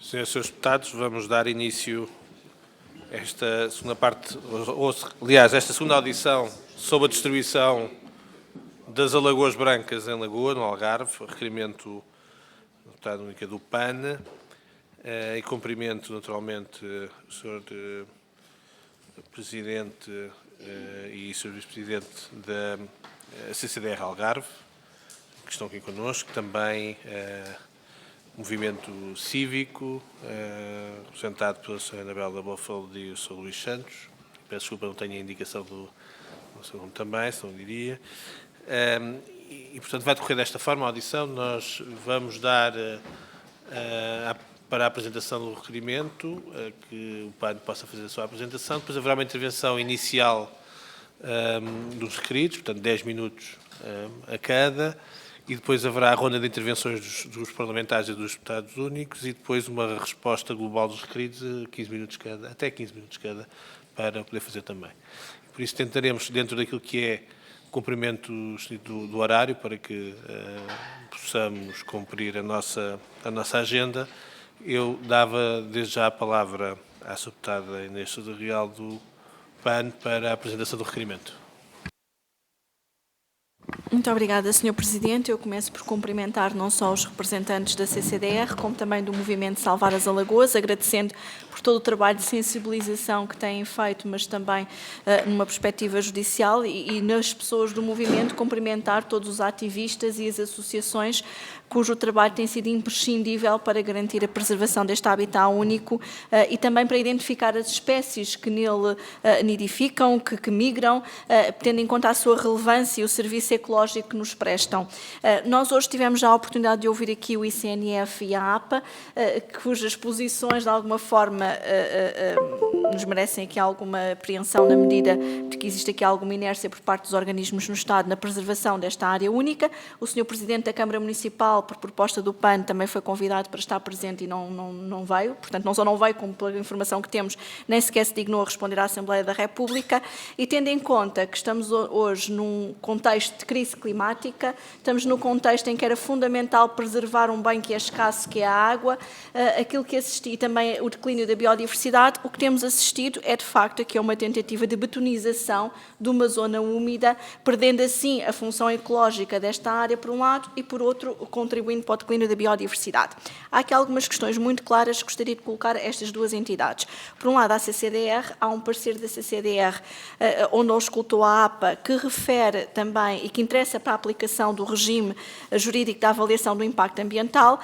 Senhores deputados, vamos dar início a esta segunda parte, aliás, esta segunda audição sobre a distribuição das Alagoas Brancas em Lagoa, no Algarve, requerimento do deputado único do PAN, e cumprimento, naturalmente, o Sr. Presidente e Sr. Vice-Presidente da CCDR Algarve, que estão aqui connosco, também movimento cívico, representado pela Sra. Anabela Bofaldo e o Sr. Luís Santos. Peço desculpa, não tenho a indicação do seu nome também, se não diria. Portanto, vai decorrer desta forma a audição. Nós vamos dar para a apresentação do requerimento, que o PAN possa fazer a sua apresentação. Depois haverá uma intervenção inicial dos requeridos, portanto 10 minutos a cada, e depois haverá a ronda de intervenções dos parlamentares e dos deputados únicos e depois uma resposta global dos requeridos, 15 minutos cada, até 15 minutos cada, para poder fazer também. Por isso tentaremos, dentro daquilo que é o cumprimento do horário, para que possamos cumprir a nossa agenda. Eu dava desde já a palavra à Sra. Deputada Inês Sousa Real do PAN para a apresentação do requerimento. Muito obrigada, Sr. Presidente. Eu começo por cumprimentar não só os representantes da CCDR, como também do Movimento Salvar as Alagoas, agradecendo por todo o trabalho de sensibilização que têm feito, mas também numa perspectiva judicial, e nas pessoas do movimento cumprimentar todos os ativistas e as associações cujo trabalho tem sido imprescindível para garantir a preservação deste habitat único e também para identificar as espécies que nele nidificam, que migram, tendo em conta a sua relevância e o serviço ecológico que nos prestam. Nós hoje tivemos já a oportunidade de ouvir aqui o ICNF e a APA, cujas posições, de alguma forma, nos merecem aqui alguma apreensão na medida de que existe aqui alguma inércia por parte dos organismos no Estado na preservação desta área única. O Sr. Presidente da Câmara Municipal, por proposta do PAN, também foi convidado para estar presente e não veio. Portanto, não só não veio, como pela informação que temos, nem sequer se dignou a responder à Assembleia da República. E tendo em conta que estamos hoje num contexto de crise climática, estamos num contexto em que era fundamental preservar um bem que é escasso, que é a água, aquilo que assisti, também o declínio da biodiversidade, o que temos assistido é, de facto, aqui uma tentativa de betonização de uma zona úmida, perdendo assim a função ecológica desta área, por um lado, e por outro, contribuindo para o declínio da biodiversidade. Há aqui algumas questões muito claras que gostaria de colocar a estas duas entidades. Por um lado, a CCDR, há um parecer da CCDR, onde auscultou a APA, que refere também e que interessa para a aplicação do regime jurídico da avaliação do impacto ambiental,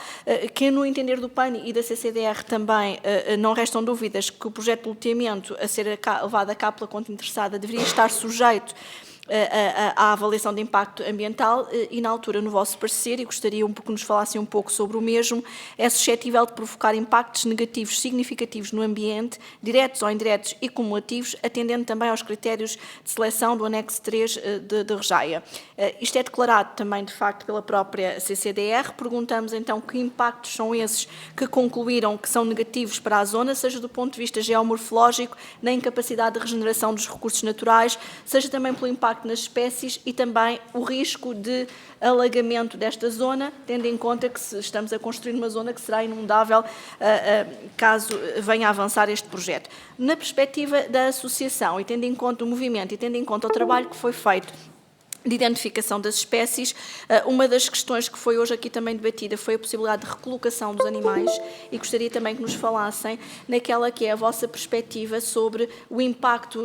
que no entender do PAN e da CCDR também não restam dúvidas que o projeto de loteamento a ser levado a cabo pela conta interessada deveria estar sujeito à avaliação de impacto ambiental e, na altura, no vosso parecer, e gostaria que nos falassem um pouco sobre o mesmo, é suscetível de provocar impactos negativos significativos no ambiente, diretos ou indiretos e cumulativos, atendendo também aos critérios de seleção do anexo 3 de REGEA. Isto é declarado também, de facto, pela própria CCDR. Perguntamos, então, que impactos são esses que concluíram que são negativos para a zona, seja do ponto de vista geomorfológico, na incapacidade de regeneração dos recursos naturais, seja também pelo impacto nas espécies e também o risco de alagamento desta zona, tendo em conta que estamos a construir uma zona que será inundável caso venha a avançar este projeto. Na perspectiva da associação e tendo em conta o movimento e tendo em conta o trabalho que foi feito de identificação das espécies, uma das questões que foi hoje aqui também debatida foi a possibilidade de recolocação dos animais e gostaria também que nos falassem naquela que é a vossa perspectiva sobre o impacto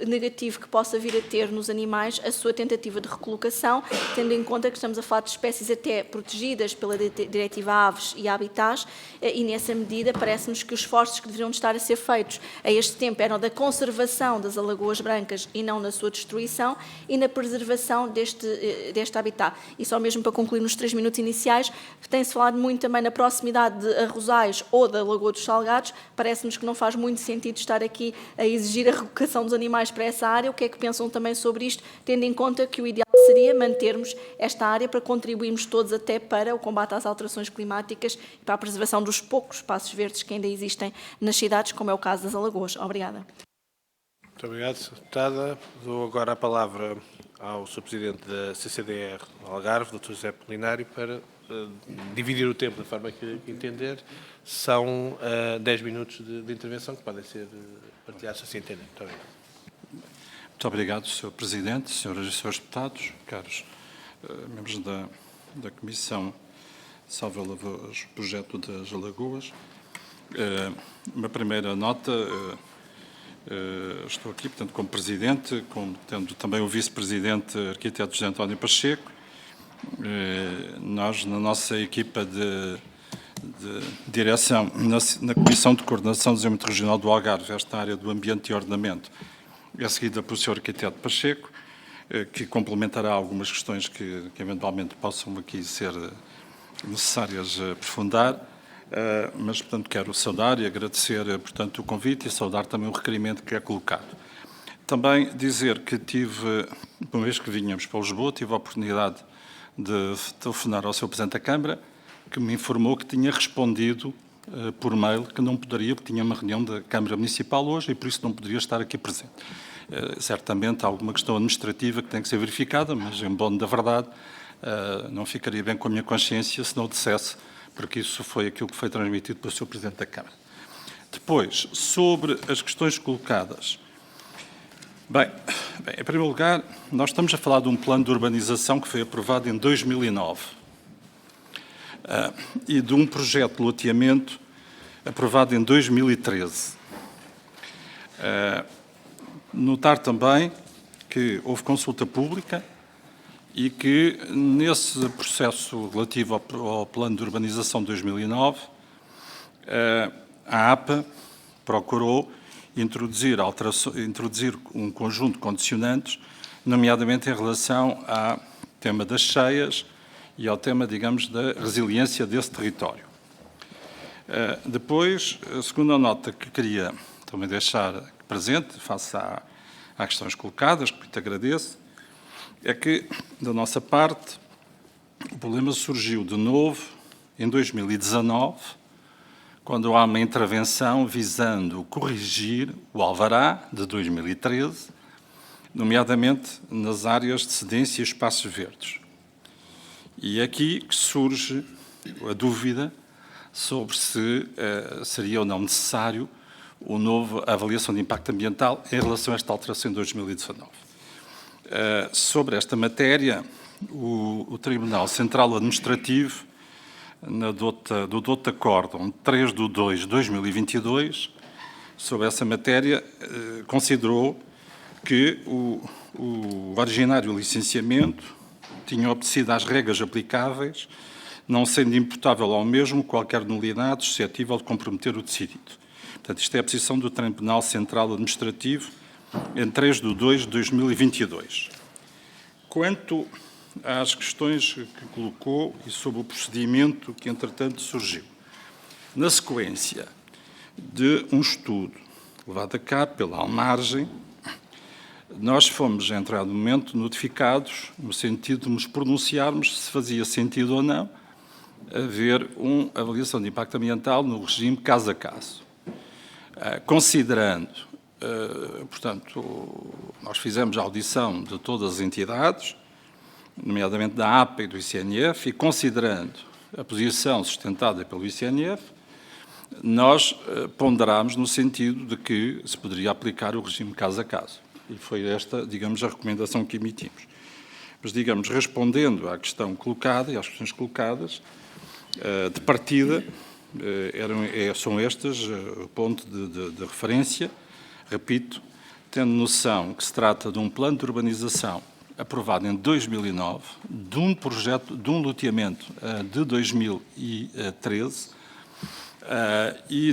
negativo que possa vir a ter nos animais a sua tentativa de recolocação, tendo em conta que estamos a falar de espécies até protegidas pela Diretiva Aves e Habitats e nessa medida parece-nos que os esforços que deveriam estar a ser feitos a este tempo eram da conservação das Alagoas Brancas e não na sua destruição e na preservação deste habitat. E só mesmo para concluir nos 3 minutos iniciais, tem-se falado muito também na proximidade de Arrozais ou da Lagoa dos Salgados, parece-nos que não faz muito sentido estar aqui a exigir a relocação dos animais para essa área. O que é que pensam também sobre isto, tendo em conta que o ideal seria mantermos esta área para contribuirmos todos até para o combate às alterações climáticas e para a preservação dos poucos espaços verdes que ainda existem nas cidades, como é o caso das Alagoas. Obrigada. Muito obrigado, Sra. Deputada. Dou agora a palavra ao Sr. Presidente da CCDR Algarve, Dr. José Polinário, para dividir o tempo da forma que entender, são 10 minutos de intervenção que podem ser partilhados assim entender. Muito obrigado. Muito obrigado, Sr. Presidente, senhoras e senhores deputados, caros membros da Comissão Salva Lavouras, Projeto das Alagoas. Uma primeira nota, estou aqui, portanto, como Presidente, tendo também o Vice-Presidente, arquiteto José António Pacheco. Nós, na nossa equipa de direção, na Comissão de Coordenação do Desenvolvimento Regional do Algarve, esta área do Ambiente e Ordenamento, é seguida pelo Sr. Arquiteto Pacheco, que complementará algumas questões que eventualmente possam aqui ser necessárias aprofundar, mas, portanto, quero saudar e agradecer, portanto, o convite e saudar também o requerimento que é colocado. Também dizer que tive, uma vez que vinhamos para Lisboa, tive a oportunidade de telefonar ao Sr. Presidente da Câmara, que me informou que tinha respondido por mail que não poderia, porque tinha uma reunião da Câmara Municipal hoje e por isso não poderia estar aqui presente. Certamente há alguma questão administrativa que tem que ser verificada, mas em bom da verdade não ficaria bem com a minha consciência se não o dissesse, porque isso foi aquilo que foi transmitido pelo Sr. Presidente da Câmara. Depois, sobre as questões colocadas. Bem, em primeiro lugar, nós estamos a falar de um plano de urbanização que foi aprovado em 2009 e de um projeto de loteamento aprovado em 2013. Notar também que houve consulta pública e que, nesse processo relativo ao plano de urbanização de 2009, a APA procurou introduzir um conjunto de condicionantes, nomeadamente em relação ao tema das cheias e ao tema, digamos, da resiliência desse território. Depois, a segunda nota que queria também deixar presente, face às questões colocadas, que muito agradeço, é que, da nossa parte, o problema surgiu de novo em 2019, quando há uma intervenção visando corrigir o alvará de 2013, nomeadamente nas áreas de cedência e espaços verdes. E é aqui que surge a dúvida sobre se seria ou não necessário uma nova avaliação de impacto ambiental em relação a esta alteração em 2019. Sobre esta matéria, o Tribunal Central Administrativo, do DOT Acórdão 3/2/2022, sobre essa matéria, considerou que o originário licenciamento tinha obedecido às regras aplicáveis, não sendo imputável ao mesmo qualquer nulidade suscetível de comprometer o decidido. Portanto, isto é a posição do Tribunal Central Administrativo em 3/2/2022. Quanto às questões que colocou e sobre o procedimento que, entretanto, surgiu. Na sequência de um estudo levado a cabo pela Almargem, nós fomos, em entrado momento, notificados no sentido de nos pronunciarmos se fazia sentido ou não haver uma avaliação de impacto ambiental no regime caso a caso. Considerando, portanto, nós fizemos a audição de todas as entidades, nomeadamente da APA e do ICNF, e considerando a posição sustentada pelo ICNF, nós ponderámos no sentido de que se poderia aplicar o regime caso a caso. E foi esta, digamos, a recomendação que emitimos. Mas, digamos, respondendo à questão colocada e às questões colocadas, de partida, são estas o ponto de referência, repito, tendo noção que se trata de um plano de urbanização aprovado em 2009, de um projeto, de um loteamento de 2013 e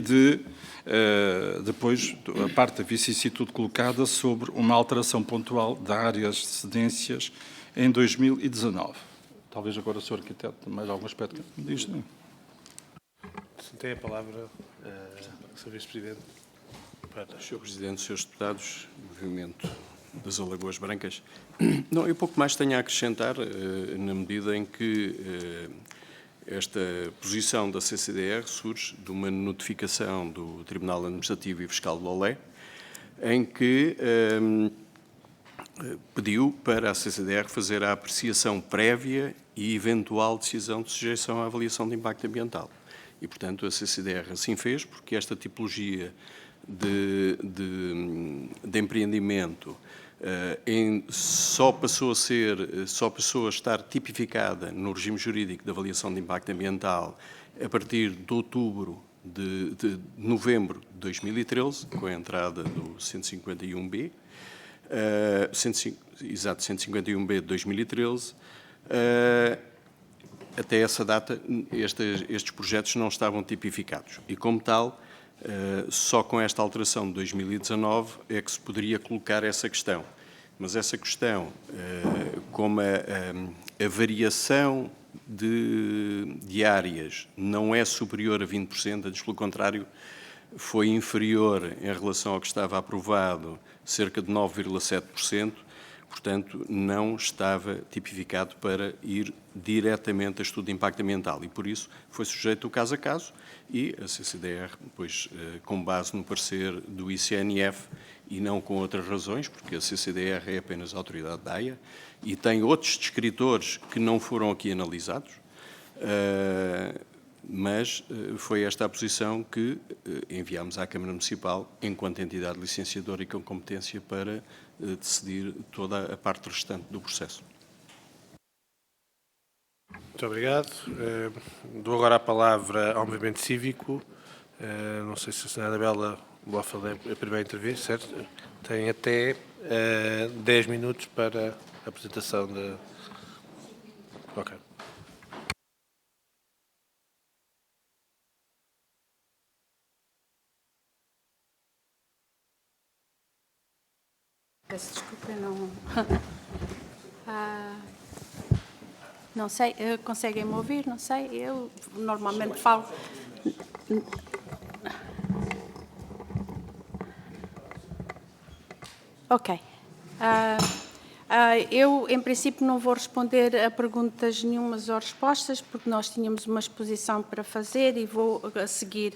depois a parte da vicissitude colocada sobre uma alteração pontual de áreas de cedências em 2019. Talvez agora o Sr. Arquiteto, mais algum aspecto que me diz. Tem a palavra o Sr. Vice-Presidente. Sr. Presidente, Srs. Deputados, Movimento das Alagoas Brancas. Não, eu pouco mais tenho a acrescentar, na medida em que esta posição da CCDR surge de uma notificação do Tribunal Administrativo e Fiscal de Lolé, em que pediu para a CCDR fazer a apreciação prévia e eventual decisão de sujeição à avaliação de impacto ambiental. E, portanto, a CCDR assim fez, porque esta tipologia de empreendimento só passou a estar tipificada no regime jurídico de avaliação de impacto ambiental a partir de outubro de novembro de 2013, com a entrada do 151B, 151B de 2013, até essa data estes projetos não estavam tipificados e, como tal, só com esta alteração de 2019 é que se poderia colocar essa questão. Mas essa questão, como a variação de áreas não é superior a 20%, antes pelo contrário, foi inferior em relação ao que estava aprovado, cerca de 9,7%, portanto, não estava tipificado para ir diretamente a estudo de impacto ambiental e, por isso, foi sujeito ao caso a caso e a CCDR, depois, com base no parecer do ICNF e não com outras razões, porque a CCDR é apenas a autoridade da AIA e tem outros descritores que não foram aqui analisados, mas foi esta a posição que enviámos à Câmara Municipal enquanto entidade licenciadora e com competência para decidir toda a parte restante do processo. Muito obrigado. Dou agora a palavra ao Movimento Cívico. Não sei se a Sra. Anabela Boafel é a primeira intervir, certo? Tem até 10 minutos para a apresentação da... Ok. Peço desculpa, não... não sei, conseguem-me ouvir? Não sei, eu normalmente falo... Ok. Eu, em princípio, não vou responder a perguntas nenhumas ou respostas, porque nós tínhamos uma exposição para fazer e vou seguir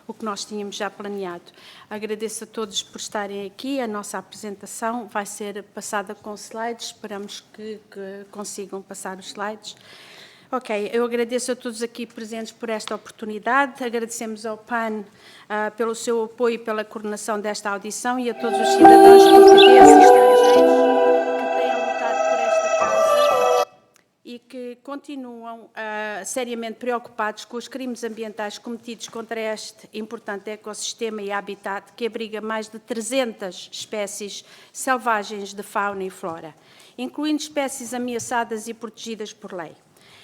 o que nós tínhamos já planeado. Agradeço a todos por estarem aqui. A nossa apresentação vai ser passada com slides. Esperamos que consigam passar os slides. Ok, eu agradeço a todos aqui presentes por esta oportunidade. Agradecemos ao PAN pelo seu apoio e pela coordenação desta audição e a todos os cidadãos portugueses e estrangeiros que têm lutado por esta causa e que continuam seriamente preocupados com os crimes ambientais cometidos contra este importante ecossistema e habitat que abriga mais de 300 espécies selvagens de fauna e flora, incluindo espécies ameaçadas e protegidas por lei.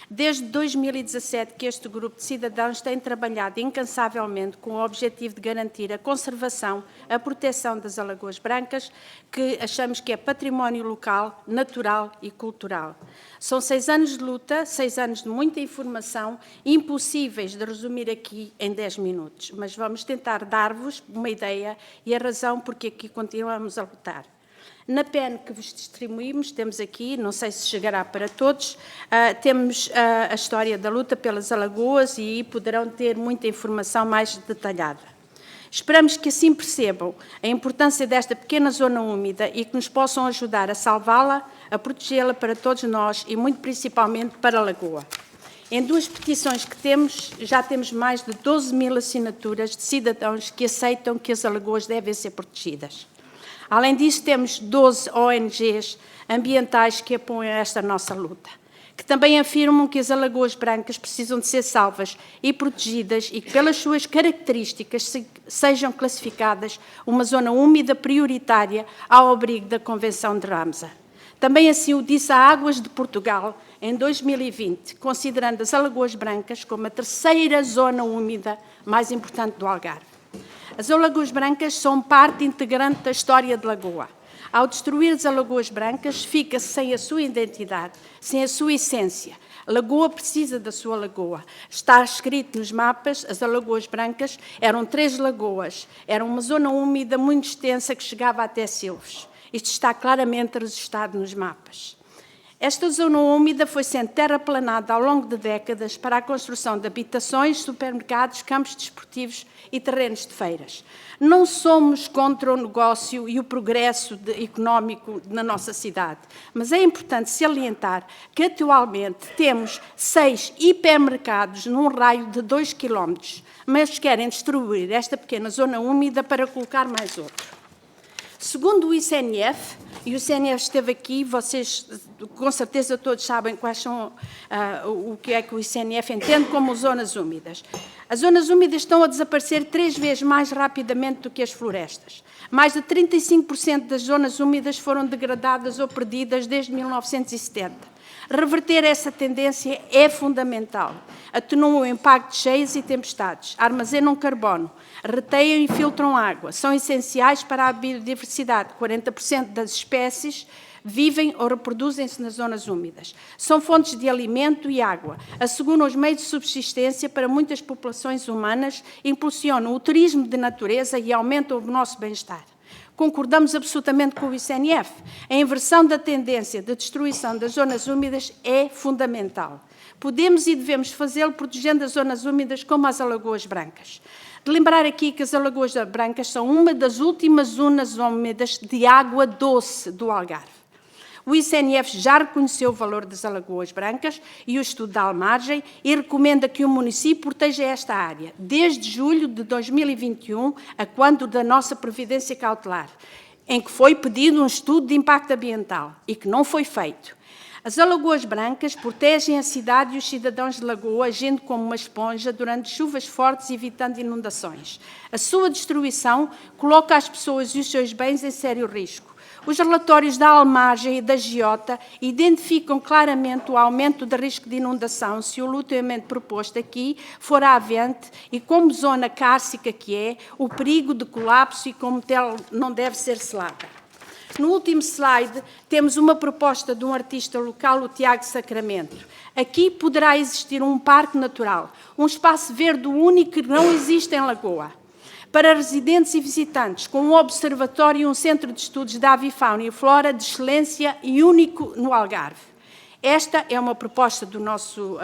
Desde 2017 que este grupo de cidadãos tem trabalhado incansavelmente com o objetivo de garantir a conservação, a proteção das Alagoas Brancas, que achamos que é património local, natural e cultural. São 6 anos de luta, 6 anos de muita informação, impossíveis de resumir aqui em 10 minutos, mas vamos tentar dar-vos uma ideia e a razão porque aqui continuamos a lutar. Na PEN que vos distribuímos, temos aqui, não sei se chegará para todos, temos a história da luta pelas Alagoas e aí poderão ter muita informação mais detalhada. Esperamos que assim percebam a importância desta pequena zona úmida e que nos possam ajudar a salvá-la, a protegê-la para todos nós e muito principalmente para a Lagoa. Em 2 petições que temos, já temos mais de 12.000 assinaturas de cidadãos que aceitam que as Alagoas devem ser protegidas. Além disso, temos 12 ONGs ambientais que apoiam esta nossa luta, que também afirmam que as Alagoas Brancas precisam de ser salvas e protegidas e que, pelas suas características, sejam classificadas uma zona úmida prioritária ao abrigo da Convenção de Ramsar. Também assim o disse a Águas de Portugal em 2020, considerando as Alagoas Brancas como a 3ª zona úmida mais importante do Algarve. As Alagoas Brancas são parte integrante da história de Lagoa. Ao destruir as Alagoas Brancas, fica-se sem a sua identidade, sem a sua essência. A Lagoa precisa da sua lagoa. Está escrito nos mapas, as Alagoas Brancas eram 3 lagoas. Era uma zona úmida muito extensa que chegava até Silves. Isto está claramente registado nos mapas. Esta zona úmida foi sendo terraplanada ao longo de décadas para a construção de habitações, supermercados, campos desportivos e terrenos de feiras. Não somos contra o negócio e o progresso económico na nossa cidade, mas é importante salientar que atualmente temos 6 hipermercados num raio de 2 km, mas querem destruir esta pequena zona úmida para colocar mais outro. Segundo o ICNF, e o ICNF esteve aqui, vocês com certeza todos sabem quais são, o que é que o ICNF entende como zonas úmidas. As zonas úmidas estão a desaparecer 3 vezes mais rapidamente do que as florestas. Mais de 35% das zonas úmidas foram degradadas ou perdidas desde 1970. Reverter essa tendência é fundamental. Atenuam o impacto de cheias e tempestades, armazenam carbono, reteiam e filtram água, são essenciais para a biodiversidade. 40% das espécies vivem ou reproduzem-se nas zonas úmidas. São fontes de alimento e água, asseguram os meios de subsistência para muitas populações humanas, impulsionam o turismo de natureza e aumentam o nosso bem-estar. Concordamos absolutamente com o ICNF. A inversão da tendência de destruição das zonas úmidas é fundamental. Podemos e devemos fazê-lo protegendo as zonas úmidas como as Alagoas Brancas. De lembrar aqui que as Alagoas Brancas são uma das últimas zonas úmidas de água doce do Algarve. O ICNF já reconheceu o valor das Alagoas Brancas e o estudo da Almargem e recomenda que o município proteja esta área, desde julho de 2021, a quando da nossa previdência cautelar, em que foi pedido um estudo de impacto ambiental e que não foi feito. As Alagoas Brancas protegem a cidade e os cidadãos de Lagoa, agindo como uma esponja durante chuvas fortes, evitando inundações. A sua destruição coloca as pessoas e os seus bens em sério risco. Os relatórios da Almargem e da Giota identificam claramente o aumento de risco de inundação se o loteamento proposto aqui for avente e, como zona cárcica que é, o perigo de colapso e como tal não deve ser selada. No último slide, temos uma proposta de um artista local, o Tiago Sacramento. Aqui poderá existir um parque natural, um espaço verde único que não existe em Lagoa, para residentes e visitantes, com um observatório e um centro de estudos da avifauna e flora de excelência e único no Algarve. Esta é uma proposta do nosso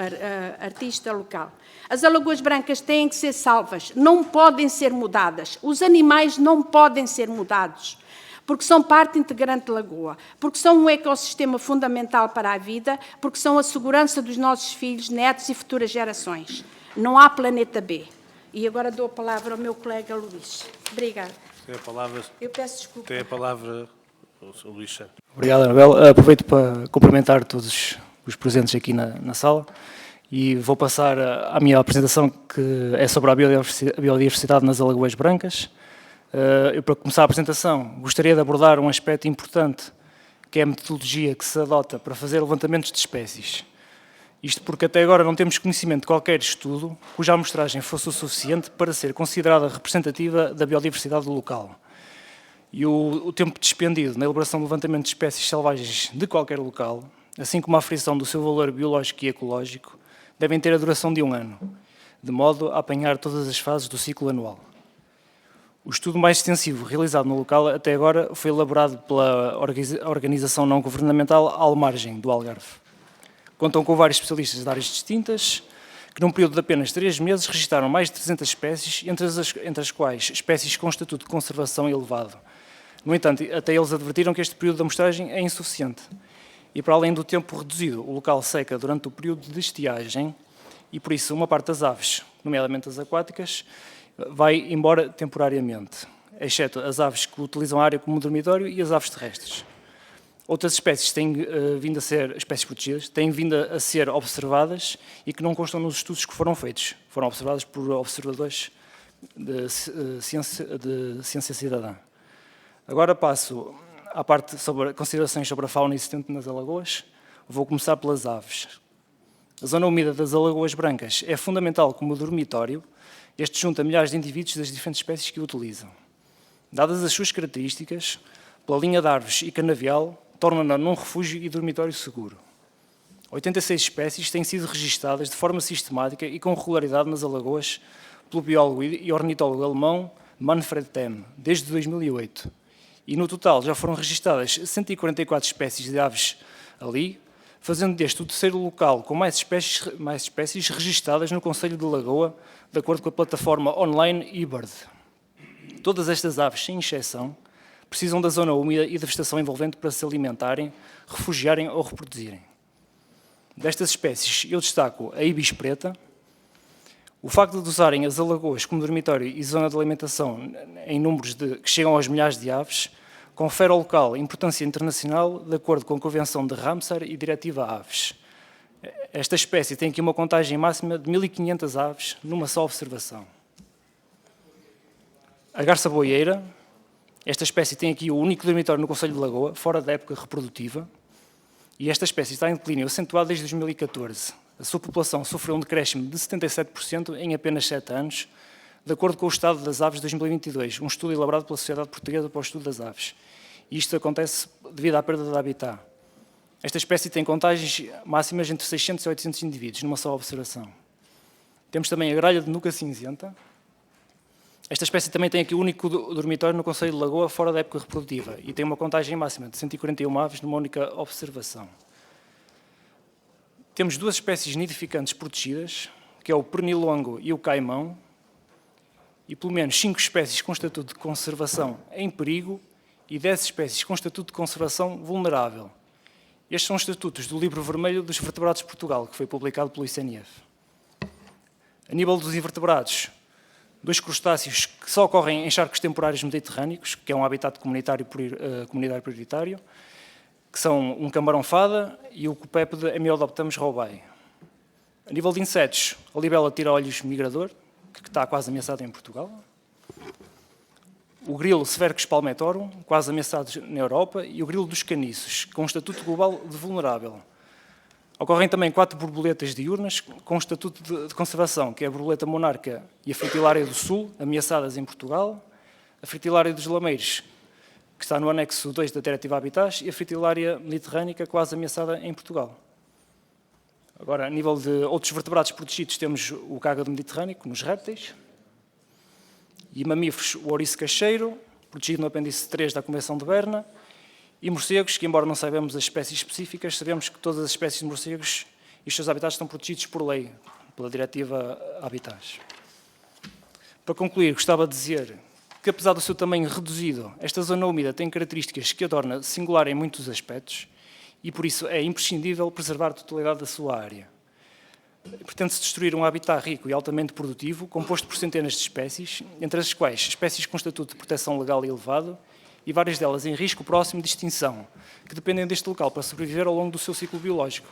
artista local. As Alagoas Brancas têm que ser salvas, não podem ser mudadas. Os animais não podem ser mudados, porque são parte integrante de Lagoa, porque são um ecossistema fundamental para a vida, porque são a segurança dos nossos filhos, netos e futuras gerações. Não há planeta B. E agora dou a palavra ao meu colega Luís. Obrigada. Tem a palavra, Eu peço desculpa. tem a palavra o Luís Santos. Obrigado, Anabel. Aproveito para cumprimentar todos os presentes aqui na sala e vou passar à minha apresentação, que é sobre a biodiversidade nas Alagoas Brancas. Eu, para começar a apresentação, gostaria de abordar um aspecto importante, que é a metodologia que se adota para fazer levantamentos de espécies. Isto porque até agora não temos conhecimento de qualquer estudo cuja amostragem fosse o suficiente para ser considerada representativa da biodiversidade do local. E o tempo despendido na elaboração de levantamento de espécies selvagens de qualquer local, assim como a aferição do seu valor biológico e ecológico, devem ter a duração de 1 ano, de modo a apanhar todas as fases do ciclo anual. O estudo mais extensivo realizado no local até agora foi elaborado pela organização não-governamental Almargem, do Algarve. Contam com vários especialistas de áreas distintas, que num período de apenas 3 meses registaram mais de 300 espécies, entre as quais espécies com estatuto de conservação elevado. No entanto, até eles advertiram que este período de amostragem é insuficiente. E para além do tempo reduzido, o local seca durante o período de estiagem e, por isso, uma parte das aves, nomeadamente as aquáticas, vai embora temporariamente, exceto as aves que utilizam a área como dormitório e as aves terrestres. Outras espécies têm vindo a ser, espécies protegidas, têm vindo a ser observadas e que não constam nos estudos que foram feitos. Foram observadas por observadores de ciência cidadã. Agora passo à parte sobre considerações sobre a fauna existente nas Alagoas. Vou começar pelas aves. A zona úmida das Alagoas Brancas é fundamental como dormitório. Este junta milhares de indivíduos das diferentes espécies que o utilizam. Dadas as suas características, pela linha de árvores e canavial, torna-na num refúgio e dormitório seguro. 86 espécies têm sido registadas de forma sistemática e com regularidade nas Alagoas pelo biólogo e ornitólogo alemão Manfred Temm, desde 2008. E no total já foram registadas 144 espécies de aves ali, fazendo deste o terceiro local com mais espécies registadas no concelho de Lagoa, de acordo com a plataforma online eBird. Todas estas aves, sem exceção, precisam da zona úmida e da vegetação envolvente para se alimentarem, refugiarem ou reproduzirem. Destas espécies, eu destaco a ibis preta. O facto de usarem as alagoas como dormitório e zona de alimentação em números que chegam aos milhares de aves, confere ao local importância internacional de acordo com a Convenção de Ramsar e Diretiva Aves. Esta espécie tem aqui uma contagem máxima de 1.500 aves numa só observação. A garça boieira. Esta espécie tem aqui o único dormitório no concelho de Lagoa, fora da época reprodutiva, e esta espécie está em declínio acentuado desde 2014. A sua população sofreu um decréscimo de 77% em apenas 7 anos, de acordo com o Estado das Aves de 2022, um estudo elaborado pela Sociedade Portuguesa para o Estudo das Aves. E isto acontece devido à perda de habitat. Esta espécie tem contagens máximas entre 600 e 800 indivíduos, numa só observação. Temos também a gralha de nuca cinzenta. Esta espécie também tem aqui o único dormitório no concelho de Lagoa, fora da época reprodutiva, e tem uma contagem máxima de 141 aves numa única observação. Temos 2 espécies nidificantes protegidas, que é o pernilongo e o caimão, e pelo menos 5 espécies com estatuto de conservação em perigo e 10 espécies com estatuto de conservação vulnerável. Estes são os estatutos do Livro Vermelho dos Vertebrados de Portugal, que foi publicado pelo ICNF. A nível dos invertebrados, 2 crustáceos que só ocorrem em charcos temporários mediterrâneos, que é um habitat comunitário prioritário, que são um camarão-fada e o copépede Hemiodoptamus robai. A nível de insetos, a libela tira-olhos migrador, que está quase ameaçado em Portugal. O grilo Severcus palmetorum, quase ameaçado na Europa, e o grilo dos caniços, com um estatuto global de vulnerável. Ocorrem também 4 borboletas diurnas com estatuto de conservação, que é a borboleta monarca e a fritilária do sul, ameaçadas em Portugal, a fritilária dos lameiros, que está no anexo 2 da Diretiva Habitats, e a fritilária mediterrânica, quase ameaçada em Portugal. Agora, a nível de outros vertebrados protegidos, temos o cágado mediterrâneo, nos répteis, e mamíferos, o ouriço cacheiro, protegido no apêndice 3 da Convenção de Berna, e morcegos, que embora não saibamos as espécies específicas, sabemos que todas as espécies de morcegos e os seus habitats estão protegidos por lei, pela Diretiva Habitats. Para concluir, gostava de dizer que, apesar do seu tamanho reduzido, esta zona úmida tem características que a torna singular em muitos aspectos e, por isso, é imprescindível preservar a totalidade da sua área. Pretende-se destruir um habitat rico e altamente produtivo, composto por centenas de espécies, entre as quais espécies com estatuto de proteção legal elevado e várias delas em risco próximo de extinção, que dependem deste local para sobreviver ao longo do seu ciclo biológico.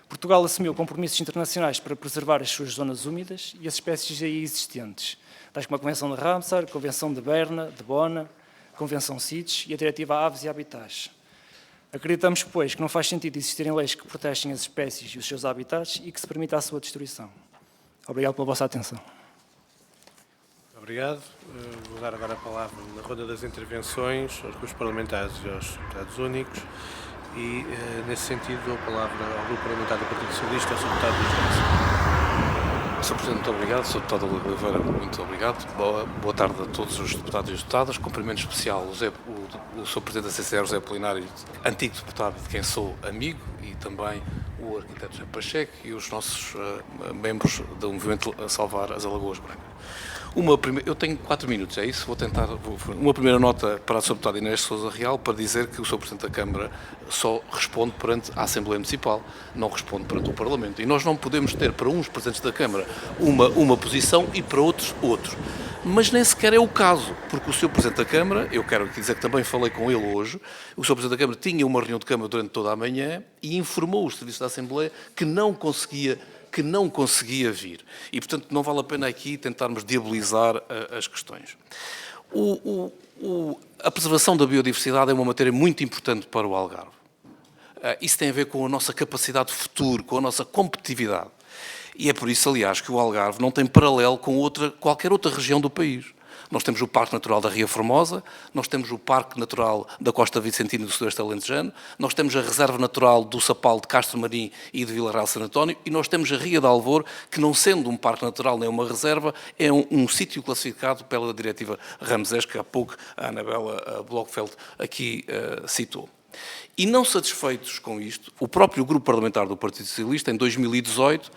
Portugal assumiu compromissos internacionais para preservar as suas zonas úmidas e as espécies aí existentes, tais como a Convenção de Ramsar, a Convenção de Berna, de Bona, a Convenção CITES e a Diretiva Aves e Habitats. Acreditamos, pois, que não faz sentido existirem leis que protegem as espécies e os seus habitats e que se permita a sua destruição. Obrigado pela vossa atenção. Obrigado. Vou dar agora a palavra na ronda das intervenções aos grupos parlamentares e aos deputados únicos e, nesse sentido, dou a palavra ao grupo parlamentar do Partido Socialista e ao Sr. Deputado Luís Graça. Sr. Presidente, muito obrigado. Sr. Deputado Oliveira, muito obrigado. Boa tarde a todos os deputados e as deputadas. Cumprimento especial o Sr. Presidente da CCR, José Apolinário, antigo deputado de quem sou amigo, e também o arquiteto José Pacheco e os nossos membros do movimento Salvar as Alagoas Brancas. Eu tenho 4 minutos, é isso? Vou tentar. Uma primeira nota para a Sra. Deputada Inês de Sousa Real, para dizer que o Sr. Presidente da Câmara só responde perante a Assembleia Municipal, não responde perante o Parlamento. E nós não podemos ter para uns Presidentes da Câmara uma posição e para outros, outro. Mas nem sequer é o caso, porque o Sr. Presidente da Câmara, eu quero dizer que também falei com ele hoje, o Sr. Presidente da Câmara tinha uma reunião de Câmara durante toda a manhã e informou os serviços da Assembleia que não conseguia vir. E, portanto, não vale a pena aqui tentarmos diabolizar as questões. A preservação da biodiversidade é uma matéria muito importante para o Algarve. Isso tem a ver com a nossa capacidade de futuro, com a nossa competitividade. E é por isso, aliás, que o Algarve não tem paralelo com qualquer outra região do país. Nós temos o Parque Natural da Ria Formosa, nós temos o Parque Natural da Costa Vicentina e do Sudoeste Alentejano, nós temos a Reserva Natural do Sapal de Castro Marim e de Vila Real Santo António, e nós temos a Ria de Alvor, que não sendo um parque natural nem uma reserva, é um sítio classificado pela Diretiva Ramsés, que há pouco a Anabela Blockfeld aqui citou. E não satisfeitos com isto, o próprio grupo parlamentar do Partido Socialista, em 2018,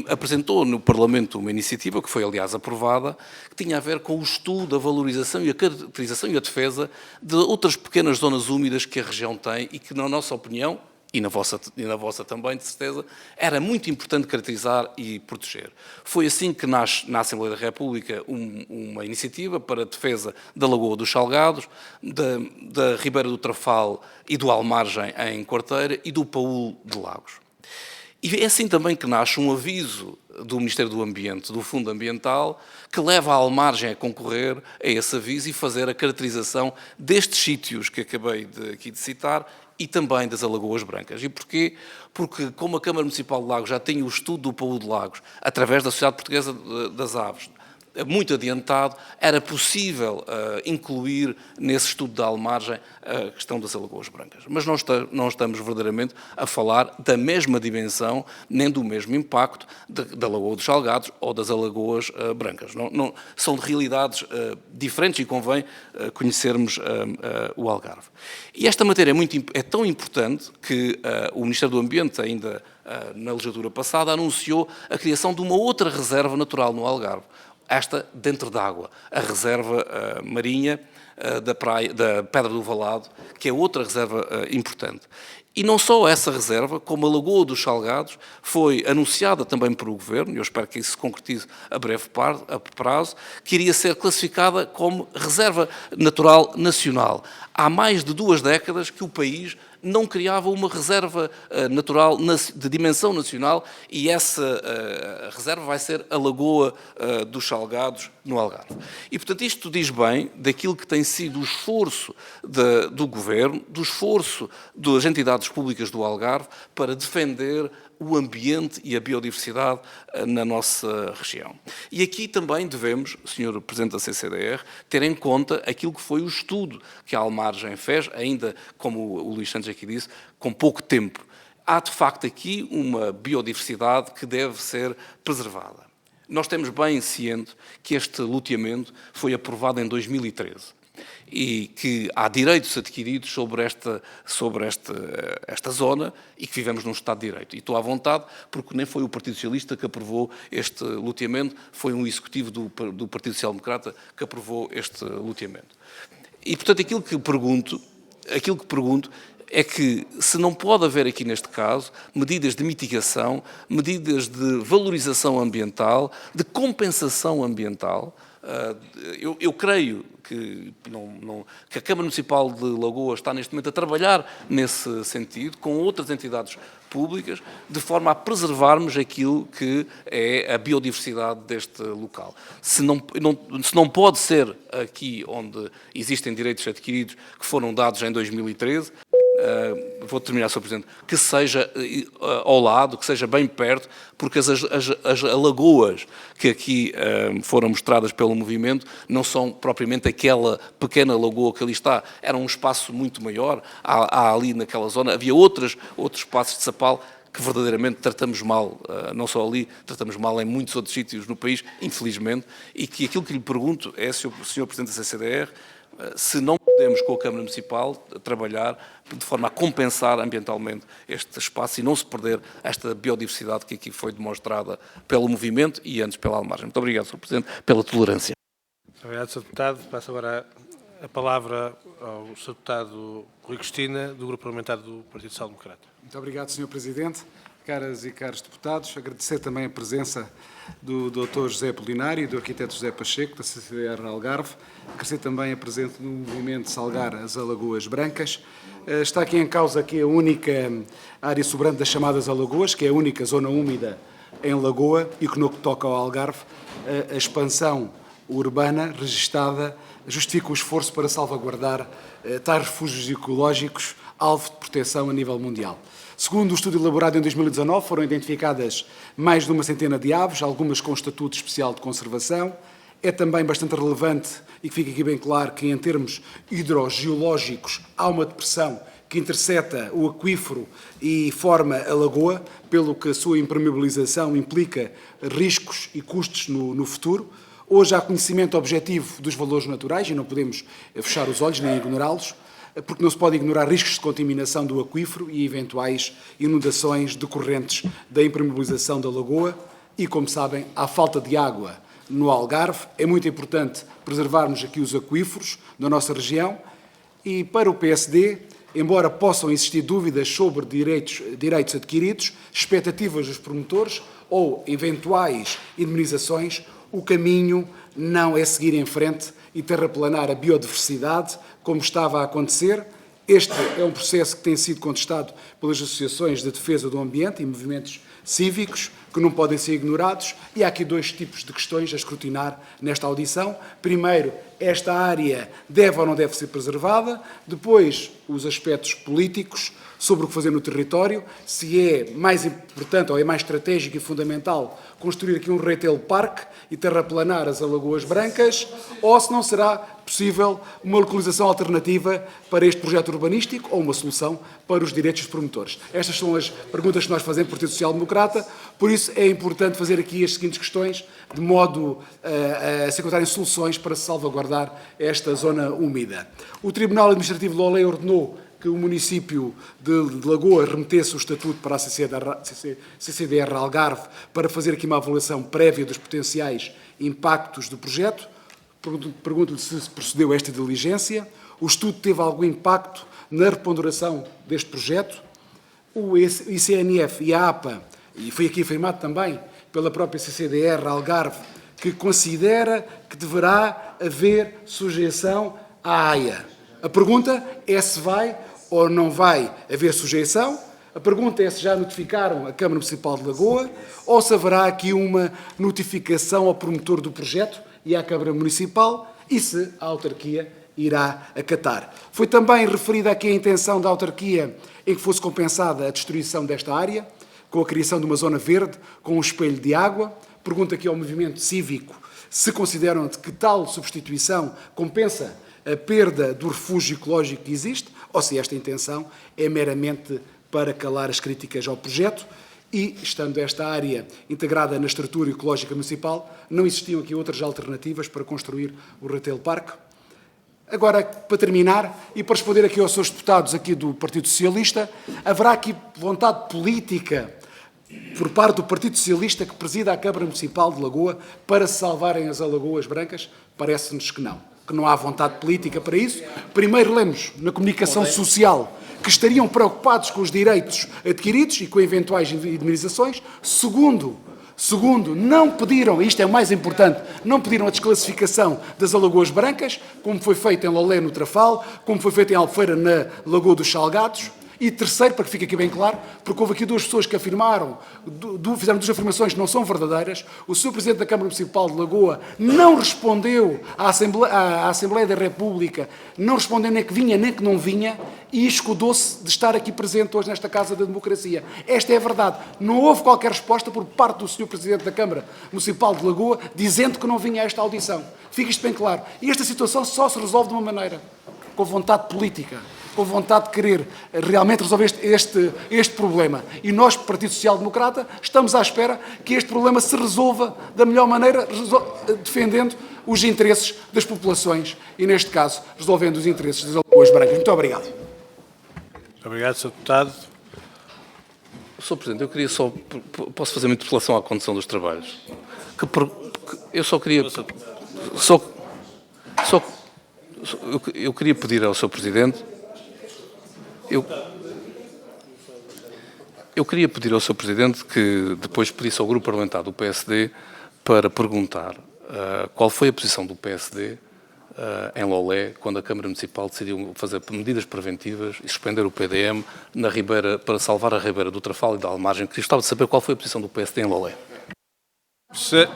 apresentou no Parlamento uma iniciativa, que foi aliás aprovada, que tinha a ver com o estudo, a valorização e a caracterização e a defesa de outras pequenas zonas úmidas que a região tem e que, na nossa opinião, e na vossa também, de certeza, era muito importante caracterizar e proteger. Foi assim que nasce na Assembleia da República uma iniciativa para a defesa da Lagoa dos Salgados, da Ribeira do Trafal e do Almargem em Quarteira e do Paúl de Lagos. E é assim também que nasce um aviso do Ministério do Ambiente, do Fundo Ambiental, que leva a Almargem a concorrer a esse aviso e fazer a caracterização destes sítios que acabei aqui de citar e também das Alagoas Brancas. E porquê? Porque, como a Câmara Municipal de Lagos já tem o estudo do Paúl de Lagos, através da Sociedade Portuguesa das Aves, muito adiantado, era possível incluir nesse estudo da Almargem a questão das Alagoas Brancas. Mas não estamos verdadeiramente a falar da mesma dimensão, nem do mesmo impacto da Lagoa dos Salgados ou das Alagoas Brancas. Não, são de realidades diferentes e convém conhecermos o Algarve. E esta matéria é tão importante que o Ministério do Ambiente, ainda na legislatura passada, anunciou a criação de uma outra reserva natural no Algarve, esta dentro d'água, a reserva marinha da Pedra do Valado, que é outra reserva importante. E não só essa reserva, como a Lagoa dos Salgados, foi anunciada também pelo Governo, e eu espero que isso se concretize a breve prazo, que iria ser classificada como Reserva Natural Nacional. Há mais de 2 décadas que o país não criava uma reserva natural de dimensão nacional e essa reserva vai ser a Lagoa dos Salgados, no Algarve. E, portanto, isto diz bem daquilo que tem sido o esforço do Governo, do esforço das entidades públicas do Algarve para defender o ambiente e a biodiversidade na nossa região. E aqui também devemos, Sr. Presidente da CCDR, ter em conta aquilo que foi o estudo que a Almargem fez, ainda, como o Luís Santos aqui disse, com pouco tempo. Há, de facto, aqui uma biodiversidade que deve ser preservada. Nós temos bem ciente que este loteamento foi aprovado em 2013. E que há direitos adquiridos sobre esta zona e que vivemos num Estado de Direito. E estou à vontade, porque nem foi o Partido Socialista que aprovou este loteamento, foi um executivo do Partido Social Democrata que aprovou este loteamento. E, portanto, aquilo que pergunto é que se não pode haver aqui neste caso medidas de mitigação, medidas de valorização ambiental, de compensação ambiental. Eu creio que a Câmara Municipal de Lagoas está neste momento a trabalhar nesse sentido, com outras entidades públicas, de forma a preservarmos aquilo que é a biodiversidade deste local. Se não pode ser aqui onde existem direitos adquiridos que foram dados em 2013, vou terminar, Sr. Presidente, que seja ao lado, que seja bem perto, porque as alagoas que aqui foram mostradas pelo movimento não são propriamente aquela pequena lagoa que ali está, era um espaço muito maior, há ali naquela zona, havia outros espaços de sapal que verdadeiramente tratamos mal, não só ali, tratamos mal em muitos outros sítios no país, infelizmente, e que aquilo que lhe pergunto é, Sr. Presidente da CCDR, se não podemos, com a Câmara Municipal, trabalhar de forma a compensar ambientalmente este espaço e não se perder esta biodiversidade que aqui foi demonstrada pelo movimento e antes pela Almargem. Muito obrigado, Sr. Presidente, pela tolerância. Obrigado, Sr. Deputado. Passo agora a palavra ao Sr. Deputado Rui Cristina, do Grupo Parlamentar do Partido Social Democrata. Muito obrigado, Sr. Presidente. Caras e caros deputados, agradecer também a presença do Dr. José Apolinário e do arquiteto José Pacheco, da CCDR Algarve. Agradecer também a presença do movimento Salgar as Alagoas Brancas. Está aqui em causa a única área sobrante das chamadas Alagoas, que é a única zona úmida em Lagoa e que no que toca ao Algarve, a expansão urbana registada justifica o esforço para salvaguardar tais refúgios ecológicos alvo de proteção a nível mundial. Segundo o estudo elaborado em 2019, foram identificadas mais de uma centena de aves, algumas com estatuto especial de conservação. É também bastante relevante e que fica aqui bem claro que, em termos hidrogeológicos, há uma depressão que intercepta o aquífero e forma a lagoa, pelo que a sua impermeabilização implica riscos e custos no futuro. Hoje há conhecimento objetivo dos valores naturais e não podemos fechar os olhos nem ignorá-los. porque não se pode ignorar riscos de contaminação do aquífero e eventuais inundações decorrentes da impermeabilização da lagoa e, como sabem, há falta de água no Algarve. É muito importante preservarmos aqui os aquíferos da nossa região e, para o PSD, embora possam existir dúvidas sobre direitos adquiridos, expectativas dos promotores ou eventuais indemnizações, o caminho não é seguir em frente e terraplanar a biodiversidade, como estava a acontecer. Este é um processo que tem sido contestado pelas associações de defesa do ambiente e movimentos cívicos, que não podem ser ignorados, e há aqui dois tipos de questões a escrutinar nesta audição. Primeiro, esta área deve ou não deve ser preservada. Depois, os aspectos políticos sobre o que fazer no território, se é mais importante ou é mais estratégico e fundamental construir aqui um retail park e terraplanar as Alagoas Brancas, ou se não será possível uma localização alternativa para este projeto urbanístico ou uma solução para os direitos dos promotores. Estas são as perguntas que nós fazemos no Partido Social Democrata, por isso é importante fazer aqui as seguintes questões, de modo a se encontrarem soluções para salvaguardar esta zona úmida. O Tribunal Administrativo de Lolé ordenou que o município de Lagoa remetesse o estatuto para a CCDR Algarve para fazer aqui uma avaliação prévia dos potenciais impactos do projeto. Pergunto-lhe se procedeu esta diligência. O estudo teve algum impacto na reponderação deste projeto? O ICNF e a APA, e foi aqui afirmado também pela própria CCDR Algarve, que considera que deverá haver sujeição à AIA. A pergunta é se vai ou não vai haver sujeição. A pergunta é se já notificaram a Câmara Municipal de Lagoa ou se haverá aqui uma notificação ao promotor do projeto e à Câmara Municipal e se a autarquia irá acatar. Foi também referida aqui a intenção da autarquia em que fosse compensada a destruição desta área, com a criação de uma zona verde, com um espelho de água. Pergunta aqui ao movimento cívico se consideram que tal substituição compensa a perda do refúgio ecológico que existe, ou se esta intenção é meramente para calar as críticas ao projeto e, estando esta área integrada na estrutura ecológica municipal, não existiam aqui outras alternativas para construir o Retail Park? Agora, para terminar, e para responder aqui aos seus deputados aqui do Partido Socialista, haverá aqui vontade política por parte do Partido Socialista que presida a Câmara Municipal de Lagoa para se salvarem as Alagoas Brancas? Parece-nos que não há vontade política para isso. Primeiro, lemos na comunicação social que estariam preocupados com os direitos adquiridos e com eventuais indemnizações. Segundo, não pediram, isto é o mais importante, não pediram a desclassificação das Alagoas Brancas, como foi feito em Lolé, no Trafal, como foi feito em Albufeira, na Lagoa dos Salgados. E terceiro, para que fique aqui bem claro, porque houve aqui duas pessoas que afirmaram, fizeram duas afirmações que não são verdadeiras. O Sr. Presidente da Câmara Municipal de Lagoa não respondeu à Assembleia da República, não respondeu nem que vinha nem que não vinha, e escudou-se de estar aqui presente hoje nesta Casa da Democracia. Esta é a verdade. Não houve qualquer resposta por parte do Sr. Presidente da Câmara Municipal de Lagoa dizendo que não vinha a esta audição. Fique isto bem claro. E esta situação só se resolve de uma maneira, com vontade política, com vontade de querer realmente resolver este problema. E nós, Partido Social Democrata, estamos à espera que este problema se resolva da melhor maneira, defendendo os interesses das populações e, neste caso, resolvendo os interesses das Alagoas Brancas. Muito obrigado. Muito obrigado, Sr. Deputado. Sr. Presidente, eu queria só... Posso fazer uma interpelação à condução dos trabalhos? Eu só queria... Eu queria pedir ao Sr. Presidente... Eu queria pedir ao Sr. Presidente que depois pedisse ao Grupo Parlamentar do PSD para perguntar qual foi a posição do PSD em Lolé, quando a Câmara Municipal decidiu fazer medidas preventivas e suspender o PDM na Ribeira, para salvar a Ribeira do Trafal e da Almagem. Gostava de saber qual foi a posição do PSD em Lolé. Sr.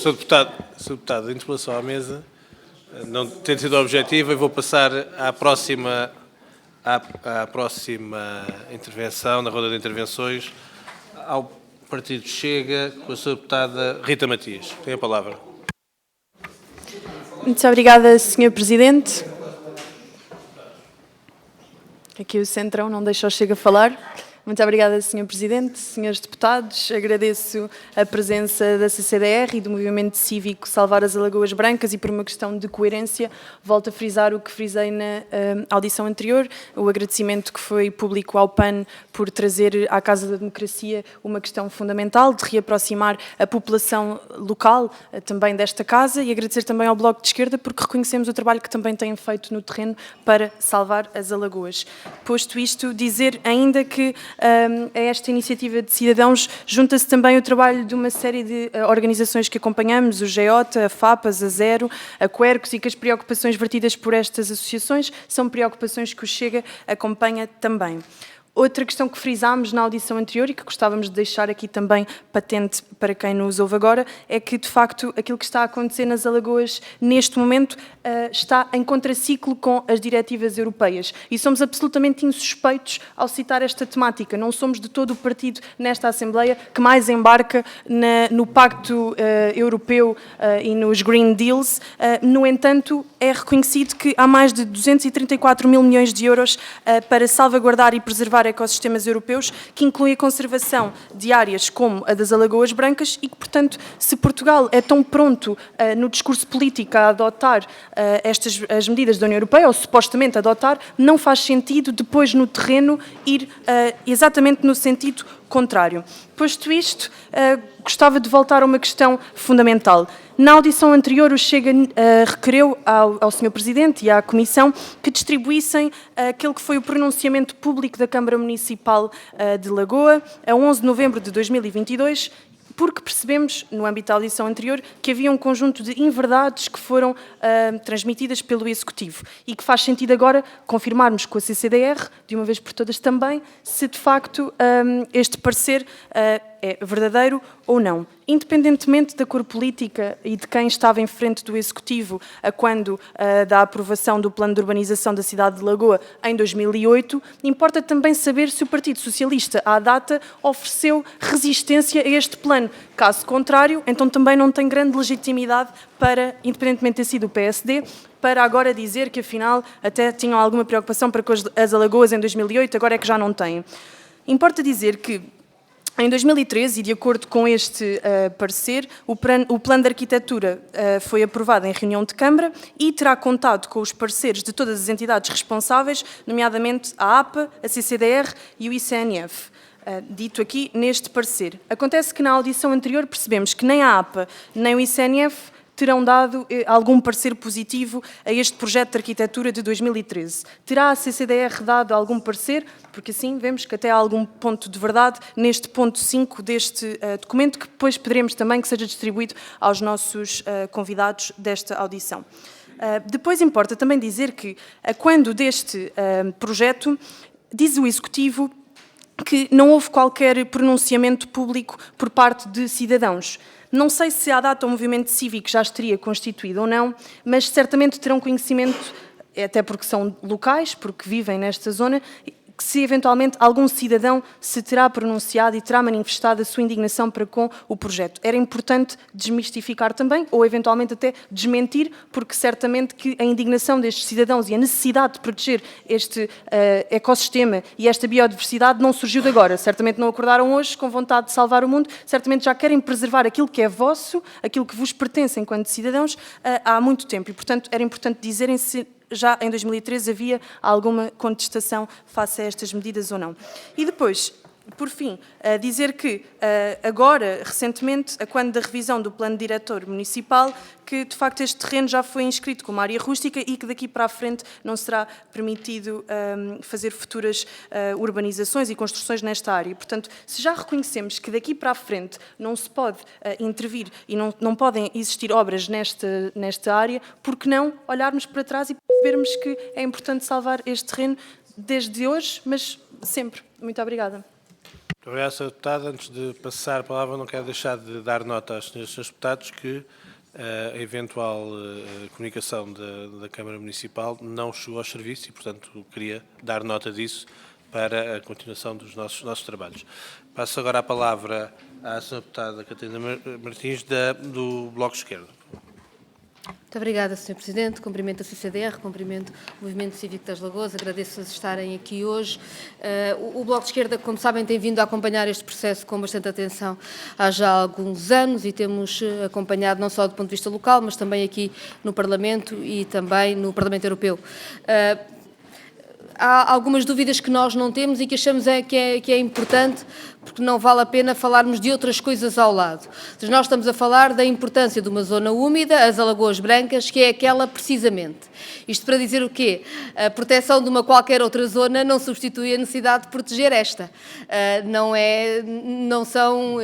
Deputado, a interpelação à mesa não tem sido objetiva e vou passar à próxima intervenção, na ronda de intervenções, ao Partido Chega, com a sua deputada Rita Matias. Tem a palavra. Muito obrigada, Sr. Presidente. Aqui o Centrão não deixa o Chega falar. Muito obrigada, Sr. Presidente, Srs. Deputados. Agradeço a presença da CCDR e do Movimento Cívico Salvar as Alagoas Brancas e por uma questão de coerência volto a frisar o que frisei na audição anterior, o agradecimento que foi público ao PAN por trazer à Casa da Democracia uma questão fundamental de reaproximar a população local também desta Casa e agradecer também ao Bloco de Esquerda porque reconhecemos o trabalho que também têm feito no terreno para salvar as Alagoas. Posto isto, dizer ainda que a esta iniciativa de cidadãos junta-se também o trabalho de uma série de organizações que acompanhamos, o GEOTA, a FAPAS, a Zero, a Quercus, e que as preocupações vertidas por estas associações são preocupações que o Chega acompanha também. Outra questão que frisámos na audição anterior e que gostávamos de deixar aqui também patente para quem nos ouve agora é que, de facto, aquilo que está a acontecer nas Alagoas neste momento está em contraciclo com as diretivas europeias. E somos absolutamente insuspeitos ao citar esta temática. Não somos de todo o partido nesta Assembleia que mais embarca no Pacto Europeu e nos Green Deals. No entanto, é reconhecido que há mais de 234 mil milhões de euros para salvaguardar e preservar ecossistemas europeus, que inclui a conservação de áreas como a das Alagoas Brancas e que, portanto, se Portugal é tão pronto no discurso político a adotar as medidas da União Europeia, ou supostamente adotar, não faz sentido depois no terreno ir exatamente no sentido contrário. Posto isto, gostava de voltar a uma questão fundamental. Na audição anterior, o Chega requereu ao Sr. Presidente e à Comissão que distribuíssem aquele que foi o pronunciamento público da Câmara Municipal de Lagoa, a 11 de novembro de 2022, porque percebemos, no âmbito da audição anterior, que havia um conjunto de inverdades que foram transmitidas pelo Executivo e que faz sentido agora confirmarmos com a CCDR, de uma vez por todas também, se de facto este parecer é verdadeiro ou não. Independentemente da cor política e de quem estava em frente do Executivo quando da aprovação do Plano de Urbanização da cidade de Lagoa em 2008, importa também saber se o Partido Socialista, à data, ofereceu resistência a este plano. Caso contrário, então também não tem grande legitimidade para, independentemente de ter sido o PSD, para agora dizer que, afinal, até tinham alguma preocupação para com as Alagoas em 2008, agora é que já não têm. Importa dizer que, em 2013, e de acordo com este parecer, o plano de arquitetura foi aprovado em reunião de Câmara e terá contado com os pareceres de todas as entidades responsáveis, nomeadamente a APA, a CCDR e o ICNF. Dito aqui neste parecer. Acontece que na audição anterior percebemos que nem a APA nem o ICNF terão dado algum parecer positivo a este projeto de arquitetura de 2013. Terá a CCDR dado algum parecer? Porque assim vemos que até há algum ponto de verdade neste ponto 5 deste documento, que depois pediremos também que seja distribuído aos nossos convidados desta audição. Depois importa também dizer que, quando deste projeto, diz o Executivo que não houve qualquer pronunciamento público por parte de cidadãos. Não sei se à data o movimento cívico já estaria constituído ou não, mas certamente terão conhecimento, até porque são locais, porque vivem nesta zona, que se eventualmente algum cidadão se terá pronunciado e terá manifestado a sua indignação para com o projeto. Era importante desmistificar também, ou eventualmente até desmentir, porque certamente que a indignação destes cidadãos e a necessidade de proteger este ecossistema e esta biodiversidade não surgiu de agora. Certamente não acordaram hoje com vontade de salvar o mundo, certamente já querem preservar aquilo que é vosso, aquilo que vos pertence enquanto cidadãos, há muito tempo. E, portanto, era importante dizerem-se já em 2013 havia alguma contestação face a estas medidas ou não. E depois, por fim, dizer que agora, recentemente, quando da revisão do Plano Diretor Municipal, que de facto este terreno já foi inscrito como área rústica e que daqui para a frente não será permitido fazer futuras urbanizações e construções nesta área. Portanto, se já reconhecemos que daqui para a frente não se pode intervir e não podem existir obras nesta área, por que não olharmos para trás e percebermos que é importante salvar este terreno desde hoje, mas sempre. Muito obrigada. Muito obrigado, Sr. Deputado. Antes de passar a palavra, não quero deixar de dar nota aos Srs. Deputados que a eventual comunicação da Câmara Municipal não chegou aos serviços e, portanto, queria dar nota disso para a continuação dos nossos trabalhos. Passo agora a palavra à Sra. Deputada Catarina Martins, do Bloco de Esquerda. Muito Muito obrigada, Sr. Presidente. Cumprimento a CCDR, cumprimento o Movimento Cívico das Lagoas, agradeço-lhes estarem aqui hoje. O Bloco de Esquerda, como sabem, tem vindo a acompanhar este processo com bastante atenção há já alguns anos e temos acompanhado não só do ponto de vista local, mas também aqui no Parlamento e também no Parlamento Europeu. Há algumas dúvidas que nós não temos e que achamos que é importante, porque não vale a pena falarmos de outras coisas ao lado. Nós estamos a falar da importância de uma zona úmida, as Alagoas Brancas, que é aquela precisamente. Isto para dizer o quê? A proteção de uma qualquer outra zona não substitui a necessidade de proteger esta. Não são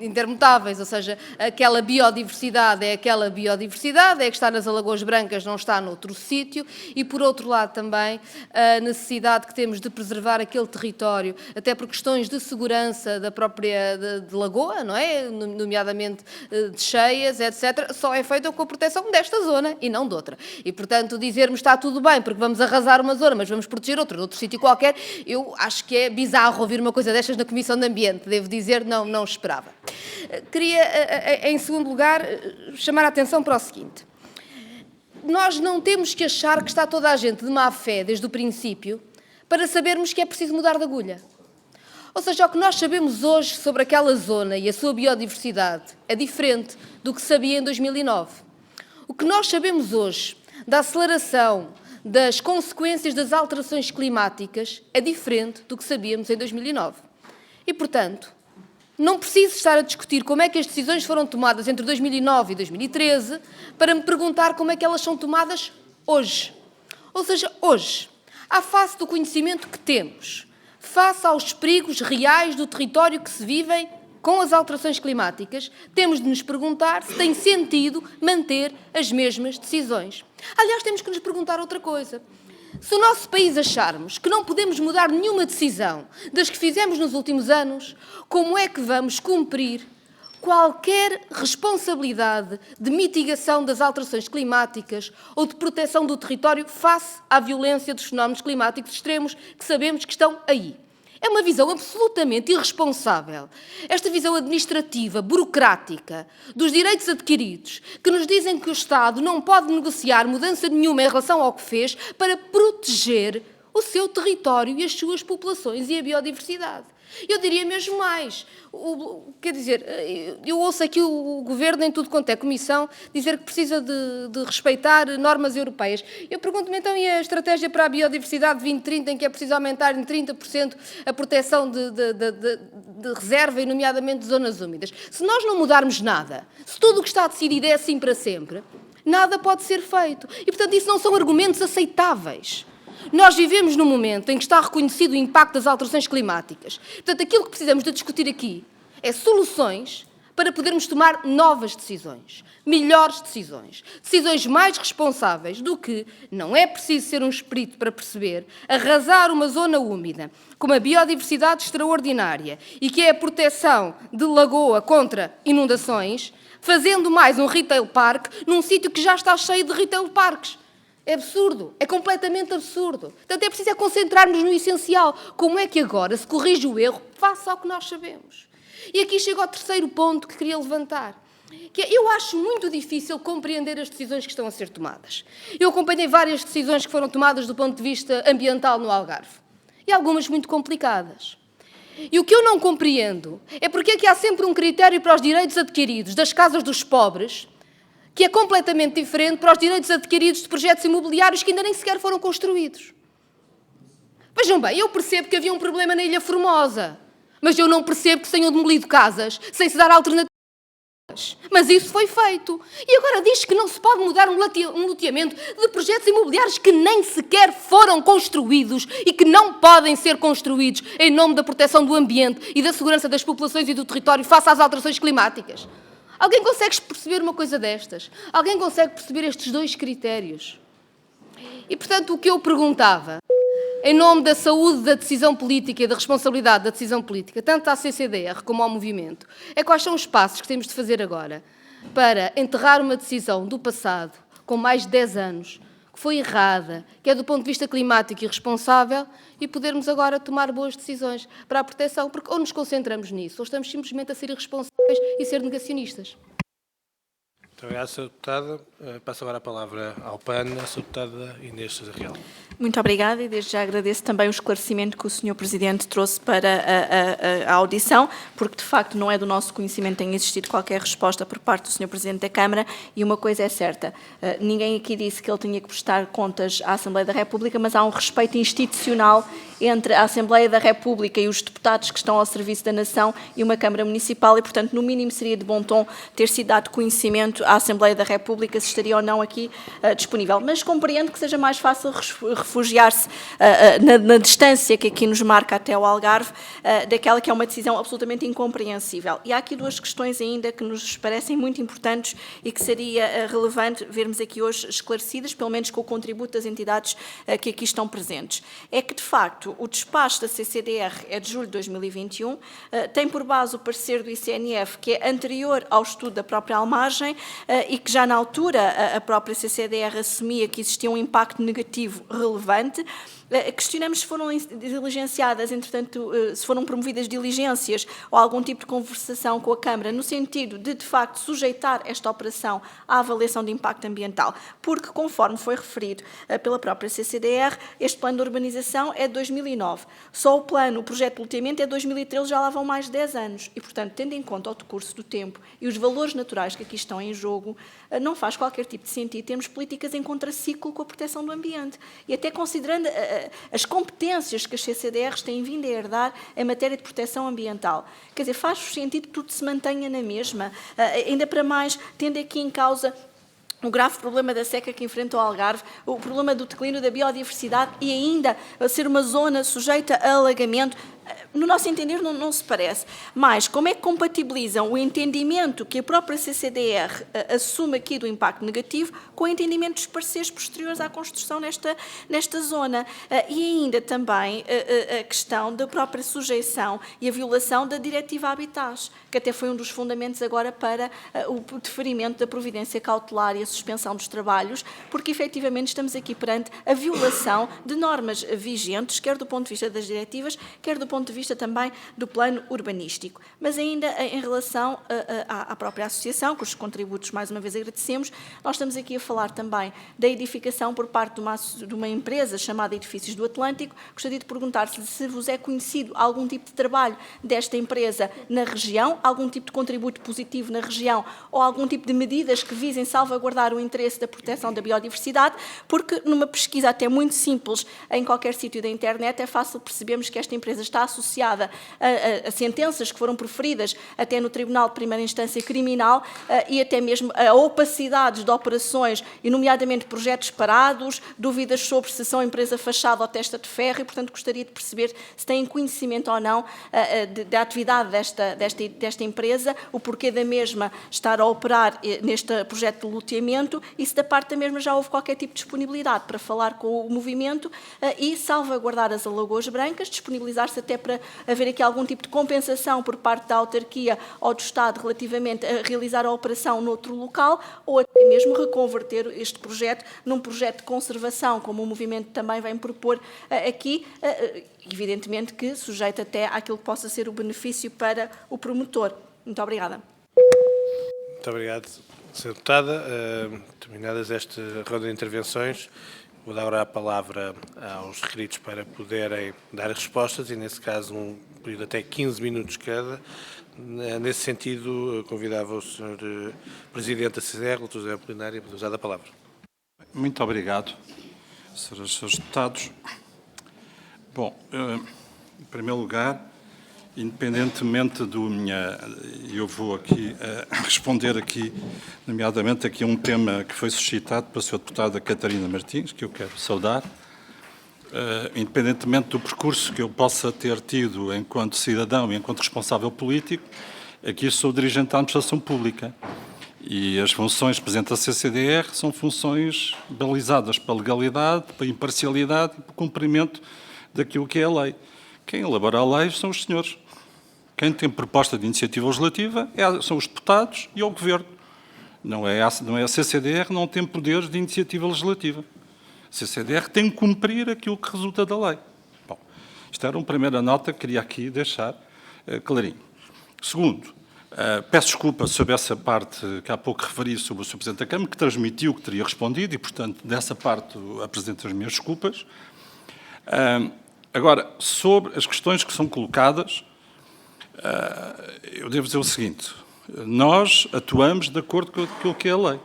intermutáveis, ou seja, aquela biodiversidade é aquela biodiversidade, é que está nas Alagoas Brancas, não está noutro sítio, e por outro lado também a necessidade que temos de preservar aquele território, até por questões de segurança da própria de lagoa, não é? Nomeadamente de cheias, etc., só é feita com a proteção desta zona e não de outra. E, portanto, dizermos está tudo bem porque vamos arrasar uma zona, mas vamos proteger outra, noutro sítio qualquer, eu acho que é bizarro ouvir uma coisa destas na Comissão de Ambiente, devo dizer, não esperava. Queria, em segundo lugar, chamar a atenção para o seguinte. Nós não temos que achar que está toda a gente de má fé desde o princípio para sabermos que é preciso mudar de agulha. Ou seja, o que nós sabemos hoje sobre aquela zona e a sua biodiversidade é diferente do que sabia em 2009. O que nós sabemos hoje da aceleração das consequências das alterações climáticas é diferente do que sabíamos em 2009. E, portanto, não preciso estar a discutir como é que as decisões foram tomadas entre 2009 e 2013 para me perguntar como é que elas são tomadas hoje. Ou seja, hoje, à face do conhecimento que temos, face aos perigos reais do território que se vivem com as alterações climáticas, temos de nos perguntar se tem sentido manter as mesmas decisões. Aliás, temos que nos perguntar outra coisa. Se o nosso país acharmos que não podemos mudar nenhuma decisão das que fizemos nos últimos anos, como é que vamos cumprir qualquer responsabilidade de mitigação das alterações climáticas ou de proteção do território face à violência dos fenómenos climáticos extremos que sabemos que estão aí? É uma visão absolutamente irresponsável. Esta visão administrativa, burocrática, dos direitos adquiridos, que nos dizem que o Estado não pode negociar mudança nenhuma em relação ao que fez para proteger o seu território e as suas populações e a biodiversidade. Eu diria mesmo mais. Quer dizer, eu ouço aqui o Governo, em tudo quanto é comissão, dizer que precisa de respeitar normas europeias. Eu pergunto-me então, e a estratégia para a biodiversidade 2030, em que é preciso aumentar em 30% a proteção de reserva, e nomeadamente de zonas úmidas? Se nós não mudarmos nada, se tudo o que está decidido é assim para sempre, nada pode ser feito. E, portanto, isso não são argumentos aceitáveis. Nós vivemos num momento em que está reconhecido o impacto das alterações climáticas. Portanto, aquilo que precisamos de discutir aqui é soluções para podermos tomar novas decisões, melhores decisões, decisões mais responsáveis do que, não é preciso ser um espírito para perceber, arrasar uma zona úmida com uma biodiversidade extraordinária e que é a proteção de lagoa contra inundações, fazendo mais um retail park num sítio que já está cheio de retail parks. É absurdo, é completamente absurdo. Portanto, é preciso concentrar-nos no essencial. Como é que agora se corrige o erro face ao que nós sabemos? E aqui chego ao terceiro ponto que queria levantar, que é, eu acho muito difícil compreender as decisões que estão a ser tomadas. Eu acompanhei várias decisões que foram tomadas do ponto de vista ambiental no Algarve, e algumas muito complicadas. E o que eu não compreendo é porque é que há sempre um critério para os direitos adquiridos das casas dos pobres que é completamente diferente para os direitos adquiridos de projetos imobiliários que ainda nem sequer foram construídos. Vejam bem, eu percebo que havia um problema na Ilha Formosa, mas eu não percebo que se tenham demolido casas sem se dar alternativas. Mas isso foi feito. E agora diz que não se pode mudar um loteamento de projetos imobiliários que nem sequer foram construídos e que não podem ser construídos em nome da proteção do ambiente e da segurança das populações e do território face às alterações climáticas. Alguém consegue perceber uma coisa destas? Alguém consegue perceber estes dois critérios? E, portanto, o que eu perguntava, em nome da saúde da decisão política e da responsabilidade da decisão política, tanto à CCDR como ao movimento, é quais são os passos que temos de fazer agora para enterrar uma decisão do passado, com mais de 10 anos, que foi errada, que é do ponto de vista climático irresponsável, e podermos agora tomar boas decisões para a proteção, porque ou nos concentramos nisso, ou estamos simplesmente a ser irresponsáveis e ser negacionistas. Muito Muito obrigado, Sra. Deputada. Passo agora a palavra ao PAN, a Sra. Deputada Inês Sousa Real. Muito obrigada e desde já agradeço também o esclarecimento que o Sr. Presidente trouxe para a audição, porque de facto não é do nosso conhecimento tem existido qualquer resposta por parte do Sr. Presidente da Câmara e uma coisa é certa, ninguém aqui disse que ele tinha que prestar contas à Assembleia da República, mas há um respeito institucional entre a Assembleia da República e os deputados que estão ao serviço da nação e uma Câmara Municipal e, portanto, no mínimo seria de bom tom ter sido dado conhecimento à Assembleia da República se estaria ou não aqui disponível. Mas compreendo que seja mais fácil refugiar-se na distância que aqui nos marca até o Algarve, daquela que é uma decisão absolutamente incompreensível. E há aqui duas questões ainda que nos parecem muito importantes e que seria relevante vermos aqui hoje esclarecidas, pelo menos com o contributo das entidades que aqui estão presentes. É que, de facto, o despacho da CCDR é de julho de 2021, tem por base o parecer do ICNF, que é anterior ao estudo da própria Almagem e que já na altura a própria CCDR assumia que existia um impacto negativo relevante. Questionamos se foram diligenciadas, entretanto, se foram promovidas diligências ou algum tipo de conversação com a Câmara no sentido de facto, sujeitar esta operação à avaliação de impacto ambiental, porque, conforme foi referido pela própria CCDR, este plano de urbanização é de 2009. Só o projeto de loteamento é de 2013, já lá vão mais de 10 anos. E, portanto, tendo em conta o decurso do tempo e os valores naturais que aqui estão em jogo, não faz qualquer tipo de sentido termos políticas em contraciclo com a proteção do ambiente. E até considerando as competências que as CCDRs têm vindo a herdar em matéria de proteção ambiental. Quer dizer, faz sentido que tudo se mantenha na mesma, ainda para mais, tendo aqui em causa o grave problema da seca que enfrenta o Algarve, o problema do declínio da biodiversidade e ainda ser uma zona sujeita a alagamento. No nosso entender, não se parece. Mas como é que compatibilizam o entendimento que a própria CCDR assume aqui do impacto negativo com o entendimento dos parceiros posteriores à construção nesta zona? E ainda também a questão da própria sujeição e a violação da Diretiva Habitats, que até foi um dos fundamentos agora para o deferimento da providência cautelar e a suspensão dos trabalhos, porque efetivamente estamos aqui perante a violação de normas vigentes, quer do ponto de vista das diretivas, quer do ponto de vista também do plano urbanístico. Mas ainda em relação à própria associação, cujos contributos mais uma vez agradecemos, nós estamos aqui a falar também da edificação por parte de uma empresa chamada Edifícios do Atlântico. Gostaria de perguntar se vos é conhecido algum tipo de trabalho desta empresa na região, algum tipo de contributo positivo na região ou algum tipo de medidas que visem salvaguardar o interesse da proteção da biodiversidade, porque numa pesquisa até muito simples em qualquer sítio da internet é fácil percebermos que esta empresa está associada a sentenças que foram proferidas até no Tribunal de Primeira Instância Criminal e até mesmo a opacidades de operações, e nomeadamente projetos parados, dúvidas sobre se são empresa fachada ou testa de ferro e, portanto, gostaria de perceber se têm conhecimento ou não da atividade desta empresa, o porquê da mesma estar a operar neste projeto de loteamento e se da parte da mesma já houve qualquer tipo de disponibilidade para falar com o movimento e salvaguardar as Alagoas Brancas, disponibilizar-se até para haver aqui algum tipo de compensação por parte da autarquia ou do Estado relativamente a realizar a operação noutro local ou até mesmo reconverter este projeto num projeto de conservação, como o movimento também vem propor aqui, evidentemente que sujeito até àquilo que possa ser o benefício para o promotor. Muito obrigada. Muito obrigado, Sra. Deputada. Terminadas esta roda de intervenções, vou dar agora a palavra aos requeridos para poderem dar respostas e, nesse caso, um período até 15 minutos cada. Nesse sentido, convidava o Sr. Presidente da CCDR, Dr. José Apolinário, para usar a palavra. Muito obrigado, Srs. e Srs. Deputados. Bom, em primeiro lugar, independentemente eu vou aqui responder aqui, nomeadamente aqui um tema que foi suscitado pela Sra. Deputada Catarina Martins, que eu quero saudar, independentemente do percurso que eu possa ter tido enquanto cidadão e enquanto responsável político, aqui sou dirigente da administração pública e as funções que apresenta a CCDR são funções balizadas pela legalidade, pela imparcialidade e pelo cumprimento daquilo que é a lei. Quem elabora a lei são os senhores. Quem tem proposta de iniciativa legislativa são os deputados e o Governo. Não é a CCDR, não tem poderes de iniciativa legislativa. A CCDR tem que cumprir aquilo que resulta da lei. Bom, isto era uma primeira nota que queria aqui deixar clarinho. Segundo, Peço desculpa sobre essa parte que há pouco referi sobre o Sr. Presidente da Câmara, que transmitiu que teria respondido e, portanto, dessa parte apresento as minhas desculpas. Agora, sobre as questões que são colocadas, eu devo dizer o seguinte: nós atuamos de acordo com aquilo que é a lei.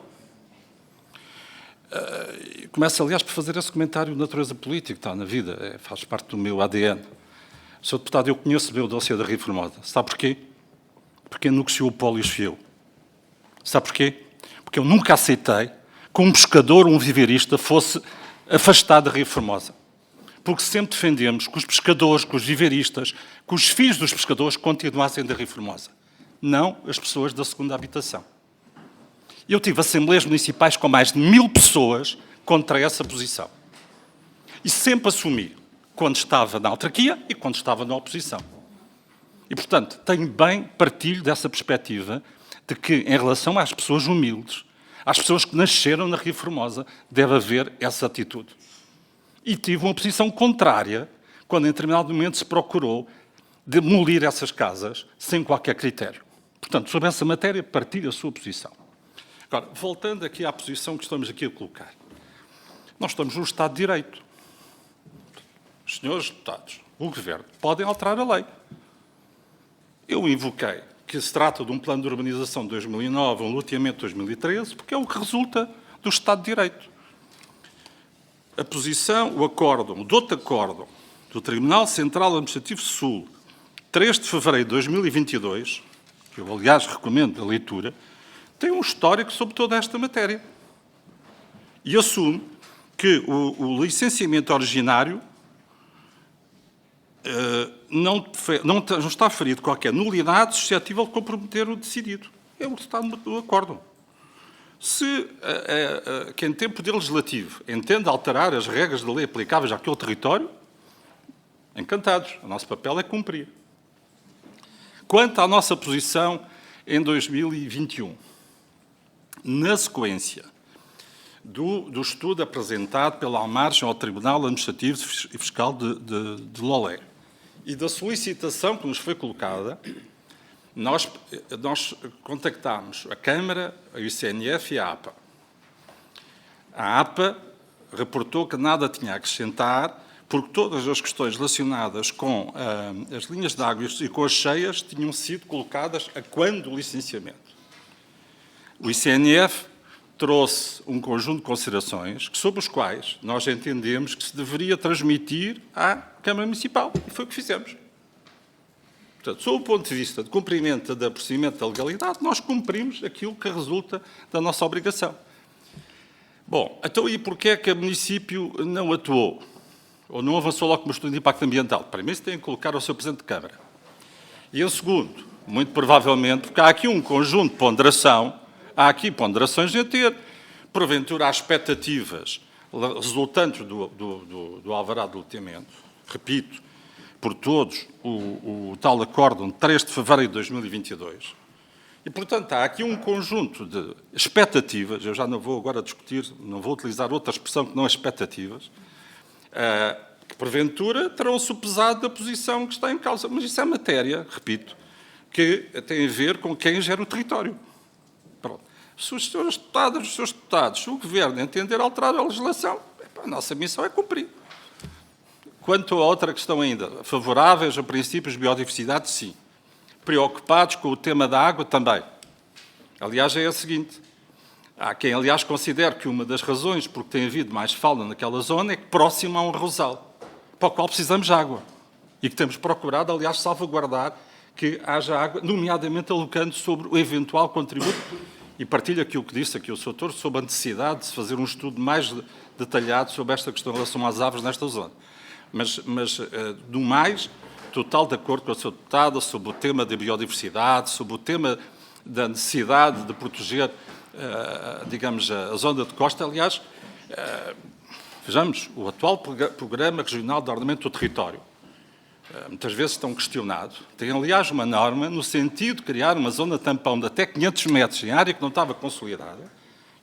Começo, aliás, por fazer esse comentário de natureza política, que está na vida, faz parte do meu ADN. Sr. Deputado, eu conheço bem o dossiê da Rio Formosa. Sabe porquê? Porque negociou o Pólio Fiel. Sabe porquê? Porque eu nunca aceitei que um pescador ou um viveirista fosse afastado da Rio Formosa. Porque sempre defendemos que os pescadores, que os viveiristas, que os filhos dos pescadores continuassem da Rio Formosa. Não as pessoas da segunda habitação. Eu tive assembleias municipais com mais de 1000 pessoas contra essa posição. E sempre assumi, quando estava na autarquia e quando estava na oposição. E, portanto, partilho dessa perspectiva de que, em relação às pessoas humildes, às pessoas que nasceram na Rio Formosa, deve haver essa atitude. E tive uma posição contrária quando, em determinado momento, se procurou demolir essas casas sem qualquer critério. Portanto, sobre essa matéria, partilho a sua posição. Agora, voltando aqui à posição que estamos aqui a colocar. Nós estamos num Estado de Direito. Os senhores deputados, o Governo, podem alterar a lei. Eu invoquei que se trata de um plano de urbanização de 2009, um loteamento de 2013, porque é o que resulta do Estado de Direito. A posição, o acórdão, o douto acórdão do Tribunal Central Administrativo Sul, 3 de fevereiro de 2022, que eu, aliás, recomendo a leitura, tem um histórico sobre toda esta matéria. E assume que o licenciamento originário não está ferido qualquer nulidade suscetível de comprometer o decidido. É o que está no acórdão. Se quem tem poder legislativo entende alterar as regras da lei aplicáveis àquele território, encantados. O nosso papel é cumprir. Quanto à nossa posição em 2021, na sequência do estudo apresentado pela Almargem ao Tribunal Administrativo e Fiscal de Lolé e da solicitação que nos foi colocada, nós contactámos a Câmara, a ICNF e a APA. A APA reportou que nada tinha a acrescentar, porque todas as questões relacionadas com as linhas de água e com as cheias tinham sido colocadas a quando do licenciamento. O ICNF trouxe um conjunto de considerações sobre os quais nós entendemos que se deveria transmitir à Câmara Municipal, e foi o que fizemos. Portanto, sob o ponto de vista de cumprimento da procedimento da legalidade, nós cumprimos aquilo que resulta da nossa obrigação. Bom, então e porquê é que o município não atuou? Ou não avançou logo com o estudo de impacto ambiental? Primeiro, isso tem que colocar ao Sr. Presidente de Câmara. E em segundo, muito provavelmente, porque há aqui um conjunto de ponderação, há aqui ponderações a ter, porventura há expectativas resultantes do alvará de loteamento, repito, por todos, o tal acórdão de 3 de fevereiro de 2022. E, portanto, há aqui um conjunto de expectativas, eu já não vou agora discutir, não vou utilizar outra expressão que não expectativas, que, porventura, terão sopesado da posição que está em causa. Mas isso é matéria, repito, que tem a ver com quem gera o território. Pronto. Se os senhores deputados, os seus deputados, se o Governo entender alterar a legislação, a nossa missão é cumprir. Quanto a outra questão ainda, favoráveis a princípios de biodiversidade, sim. Preocupados com o tema da água, também. Aliás, é a seguinte. Há quem, aliás, considere que uma das razões por que tem havido mais fauna naquela zona é que próximo há um arrozal, para o qual precisamos de água. E que temos procurado, aliás, salvaguardar que haja água, nomeadamente alocando sobre o eventual contributo. E partilho aqui o que disse aqui o Sr. Torres sobre a necessidade de se fazer um estudo mais detalhado sobre esta questão em relação às aves nesta zona. Mas do mais, total de acordo com a Sra. Deputada sobre o tema da biodiversidade, sobre o tema da necessidade de proteger, digamos, a zona de costa. Aliás, vejamos, o atual Programa Regional de Ordenamento do Território, muitas vezes tão questionado, tem, aliás, uma norma no sentido de criar uma zona tampão de até 500 metros em área que não estava consolidada.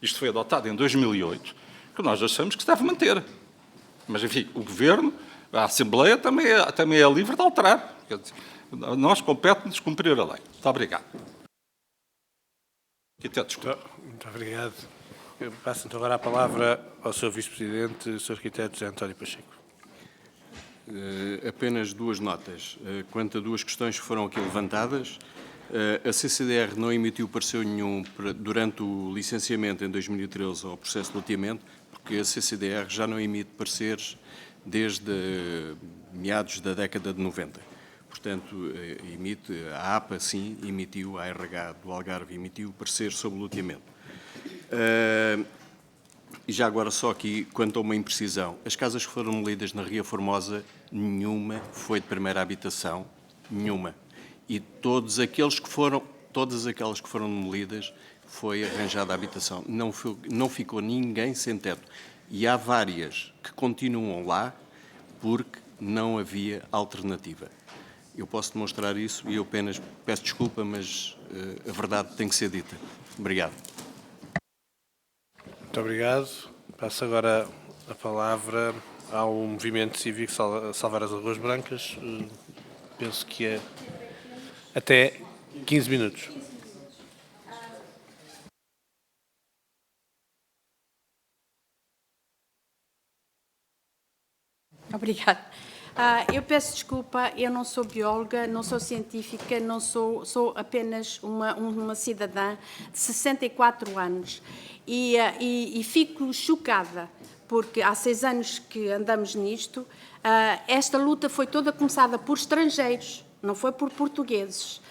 Isto foi adotado em 2008, que nós achamos que se deve manter. Mas, enfim, o Governo, a Assembleia também é livre de alterar. Nós compete-nos cumprir a lei. Muito obrigado. Arquiteto, desculpe. Muito obrigado. Eu passo então agora a palavra ao Sr. Vice-Presidente, o Sr. Arquiteto José António Pacheco. Apenas duas notas. Quanto a duas questões que foram aqui levantadas, a CCDR não emitiu parecer nenhum durante o licenciamento em 2013 ao processo de loteamento, porque a CCDR já não emite pareceres desde meados da década de 90. Portanto, a APA, sim, emitiu, a ARH do Algarve emitiu parecer sobre o loteamento. E já agora só aqui, quanto a uma imprecisão, as casas que foram demolidas na Ria Formosa, nenhuma foi de primeira habitação, nenhuma. E todas aquelas que foram demolidas foi arranjada a habitação. Não ficou ninguém sem teto. E há várias que continuam lá porque não havia alternativa. Eu posso demonstrar isso e eu apenas peço desculpa, mas a verdade tem que ser dita. Obrigado. Muito obrigado. Passo agora a palavra ao Movimento Cívico Salvar as Alagoas Brancas. Penso que é até 15 minutos. Obrigada. Eu peço desculpa, eu não sou bióloga, não sou científica, sou apenas uma cidadã de 64 anos e fico chocada, porque há 6 anos que andamos nisto. Esta luta foi toda começada por estrangeiros, não foi por portugueses.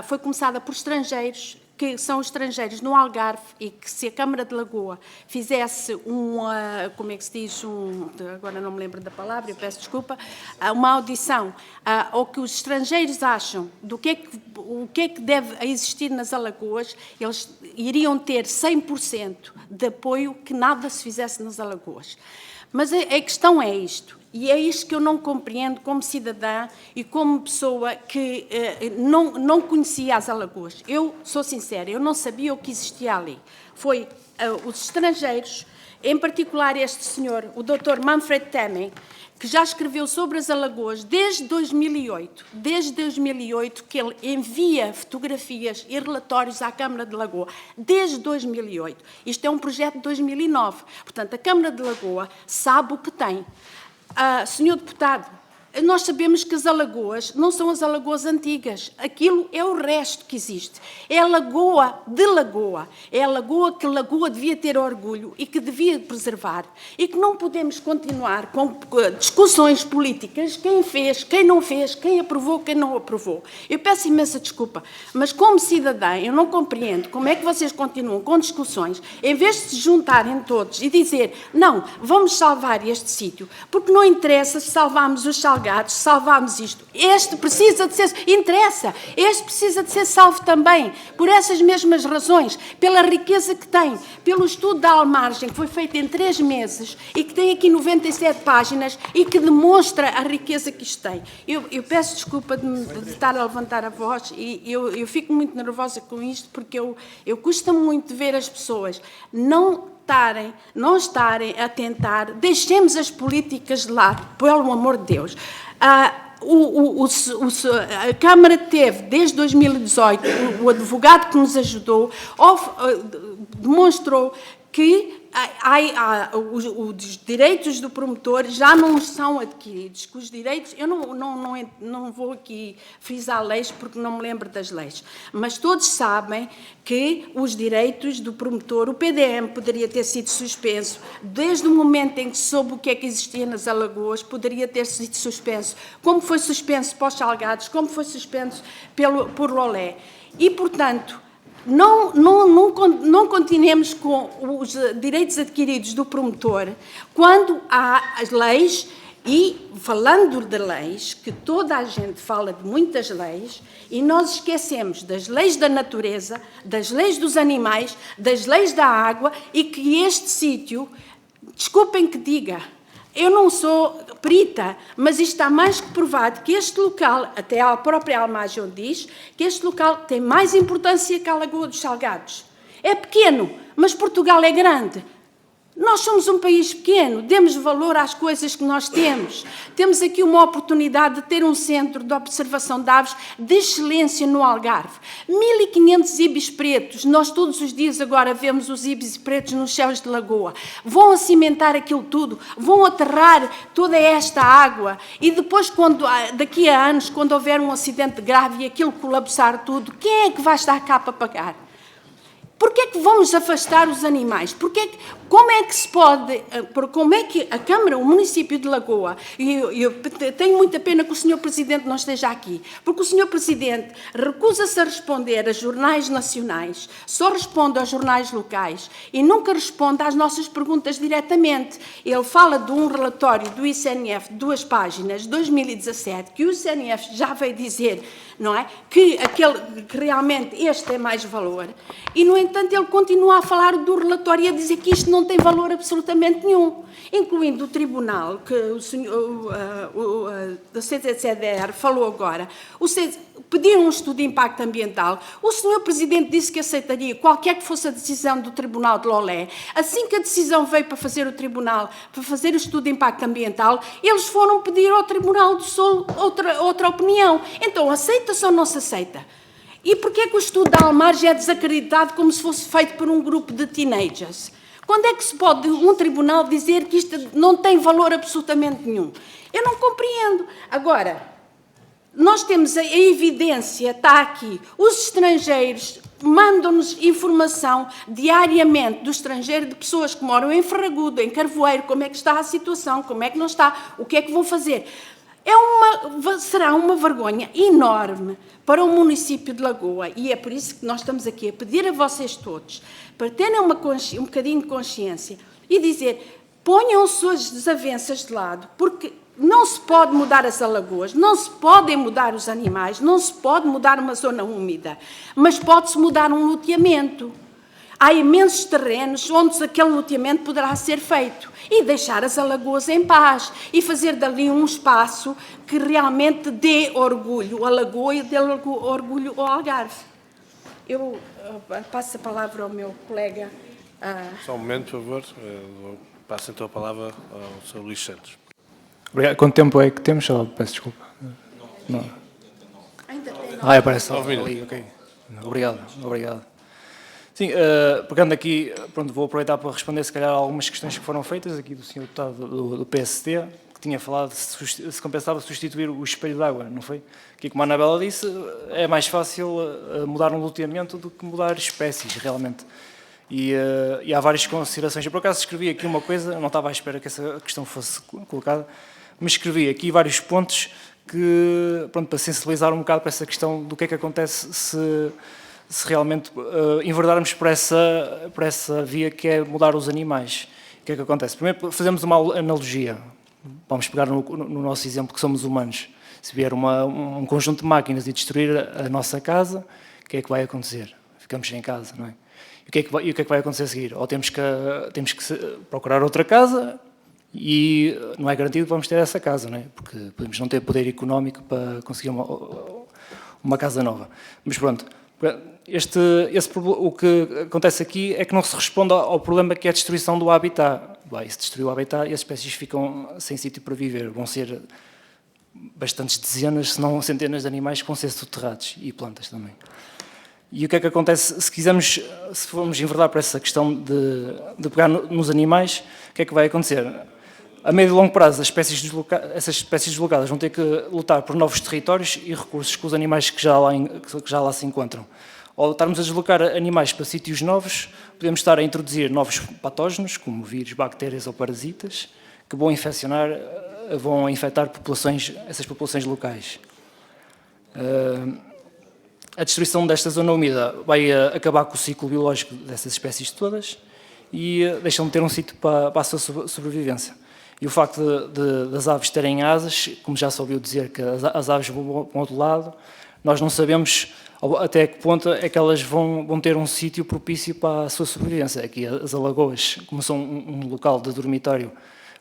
Foi começada por estrangeiros, que são estrangeiros no Algarve, e que se a Câmara de Lagoa fizesse como é que se diz, agora não me lembro da palavra, eu peço desculpa, uma audição ao que os estrangeiros acham o que é que deve existir nas Alagoas, eles iriam ter 100% de apoio que nada se fizesse nas Alagoas. Mas a questão é isto, e é isto que eu não compreendo como cidadã e como pessoa que não conhecia as Alagoas. Eu sou sincera, eu não sabia o que existia ali. Foi os estrangeiros, em particular este senhor, o Dr. Manfred Temmen, que já escreveu sobre as Alagoas desde 2008. Desde 2008 que ele envia fotografias e relatórios à Câmara de Lagoa. Desde 2008. Isto é um projeto de 2009. Portanto, a Câmara de Lagoa sabe o que tem. Senhor deputado, nós sabemos que as Alagoas não são as Alagoas antigas. Aquilo é o resto que existe. É a Lagoa de Lagoa. É a Lagoa que Lagoa devia ter orgulho e que devia preservar. E que não podemos continuar com discussões políticas, quem fez, quem não fez, quem aprovou, quem não aprovou. Eu peço imensa desculpa, mas como cidadã eu não compreendo como é que vocês continuam com discussões, em vez de se juntarem todos e dizer, não, vamos salvar este sítio, porque não interessa se salvarmos os salgados, salvámos isto. Este precisa de ser, interessa, este precisa de ser salvo também, por essas mesmas razões, pela riqueza que tem, pelo estudo da Almargem, que foi feito em 3 meses e que tem aqui 97 páginas e que demonstra a riqueza que isto tem. Eu peço desculpa de estar a levantar a voz e eu fico muito nervosa com isto, porque eu custa-me muito ver as pessoas não estarem a tentar, deixemos as políticas de lado, pelo amor de Deus. A Câmara teve, desde 2018, o advogado que nos ajudou, demonstrou que os direitos do promotor já não são adquiridos, que os direitos, eu não vou aqui frisar leis porque não me lembro das leis, mas todos sabem que os direitos do promotor, o PDM poderia ter sido suspenso, desde o momento em que soube o que é que existia nas Alagoas, poderia ter sido suspenso, como foi suspenso para os Salgados, como foi suspenso por Lolé. E, portanto, não continuemos com os direitos adquiridos do promotor quando há as leis, e falando de leis, que toda a gente fala de muitas leis, e nós esquecemos das leis da natureza, das leis dos animais, das leis da água, e que este sítio, desculpem que diga, eu não sou perita, mas isto está mais que provado que este local, até a própria Almagem diz, que este local tem mais importância que a Lagoa dos Salgados. É pequeno, mas Portugal é grande. Nós somos um país pequeno, demos valor às coisas que nós temos. Temos aqui uma oportunidade de ter um centro de observação de aves de excelência no Algarve. 1.500 ibis pretos, nós todos os dias agora vemos os ibis pretos nos céus de lagoa. Vão acimentar aquilo tudo, vão aterrar toda esta água e depois, daqui a anos, quando houver um acidente grave e aquilo colapsar tudo, quem é que vai estar cá para pagar? Porquê é que vamos afastar os animais? Como é que a Câmara, o município de Lagoa, e eu tenho muita pena que o Sr. Presidente não esteja aqui, porque o Sr. Presidente recusa-se a responder a jornais nacionais, só responde aos jornais locais e nunca responde às nossas perguntas diretamente. Ele fala de um relatório do ICNF de 2 páginas, 2017, que o ICNF já veio dizer, não é? Que realmente este é mais valor. E, no entanto, ele continua a falar do relatório e a dizer que isto não tem valor absolutamente nenhum, incluindo o tribunal, que o senhor da CCDR falou agora. Pediram um estudo de impacto ambiental. O senhor Presidente disse que aceitaria qualquer que fosse a decisão do Tribunal de Lolé. Assim que a decisão veio para fazer o Tribunal, para fazer o estudo de impacto ambiental, eles foram pedir ao Tribunal do Sul outra opinião. Então, aceita-se ou não se aceita? E porquê é que o estudo da Almarge é desacreditado como se fosse feito por um grupo de teenagers? Quando é que se pode um tribunal dizer que isto não tem valor absolutamente nenhum? Eu não compreendo. Agora, nós temos a evidência, está aqui. Os estrangeiros mandam-nos informação diariamente do estrangeiro, de pessoas que moram em Ferragudo, em Carvoeiro, como é que está a situação, como é que não está, o que é que vão fazer. Será uma vergonha enorme para o município de Lagoa, e é por isso que nós estamos aqui a pedir a vocês todos, para terem um bocadinho de consciência e dizer, ponham suas desavenças de lado, porque não se pode mudar as alagoas, não se podem mudar os animais, não se pode mudar uma zona úmida, mas pode-se mudar um loteamento. Há imensos terrenos onde aquele loteamento poderá ser feito e deixar as alagoas em paz e fazer dali um espaço que realmente dê orgulho à Lagoa e dê orgulho ao Algarve. Eu passo a palavra ao meu colega. Só um momento, por favor. Passo então a palavra ao Sr. Luís Santos. Obrigado. Quanto tempo é que temos? Só peço desculpa. Não. Ainda tem. Aparece ali, ok. Obrigado. Sim, pegando aqui, pronto, vou aproveitar para responder se calhar algumas questões que foram feitas aqui do Sr. Deputado do PSD, que tinha falado se compensava substituir o espelho d'água, não foi? Aqui, como a Anabela disse, é mais fácil mudar um loteamento do que mudar espécies, realmente. E há várias considerações. Eu, por acaso, escrevi aqui uma coisa, não estava à espera que essa questão fosse colocada, mas escrevi aqui vários pontos que, pronto, para sensibilizar um bocado para essa questão do que é que acontece se realmente enverdarmos por essa via que é mudar os animais. O que é que acontece? Primeiro, fazemos uma analogia. Vamos pegar no nosso exemplo que somos humanos. Se vier um conjunto de máquinas e destruir a nossa casa, o que é que vai acontecer? Ficamos sem casa, não é? E o que é que vai acontecer a seguir? Ou temos que procurar outra casa e não é garantido que vamos ter essa casa, não é? Porque podemos não ter poder económico para conseguir uma casa nova. Mas pronto, o que acontece aqui é que não se responde ao problema que é a destruição do habitat. E se destruir o habitat, as espécies ficam sem sítio para viver. Vão ser bastantes dezenas, se não centenas de animais que vão ser soterrados e plantas também. E o que é que acontece se formos enverdar para essa questão de pegar nos animais, o que é que vai acontecer? A médio e longo prazo, essas espécies deslocadas vão ter que lutar por novos territórios e recursos com os animais que já lá se encontram. Ao estarmos a deslocar animais para sítios novos, podemos estar a introduzir novos patógenos, como vírus, bactérias ou parasitas, que vão infectar essas populações locais. A destruição desta zona úmida vai acabar com o ciclo biológico dessas espécies todas e deixam de ter um sítio para a sua sobrevivência. E o facto das aves terem asas, como já se ouviu dizer que as aves vão para o outro lado, nós não sabemos até que ponto é que elas vão ter um sítio propício para a sua sobrevivência. Aqui as alagoas, como são um local de dormitório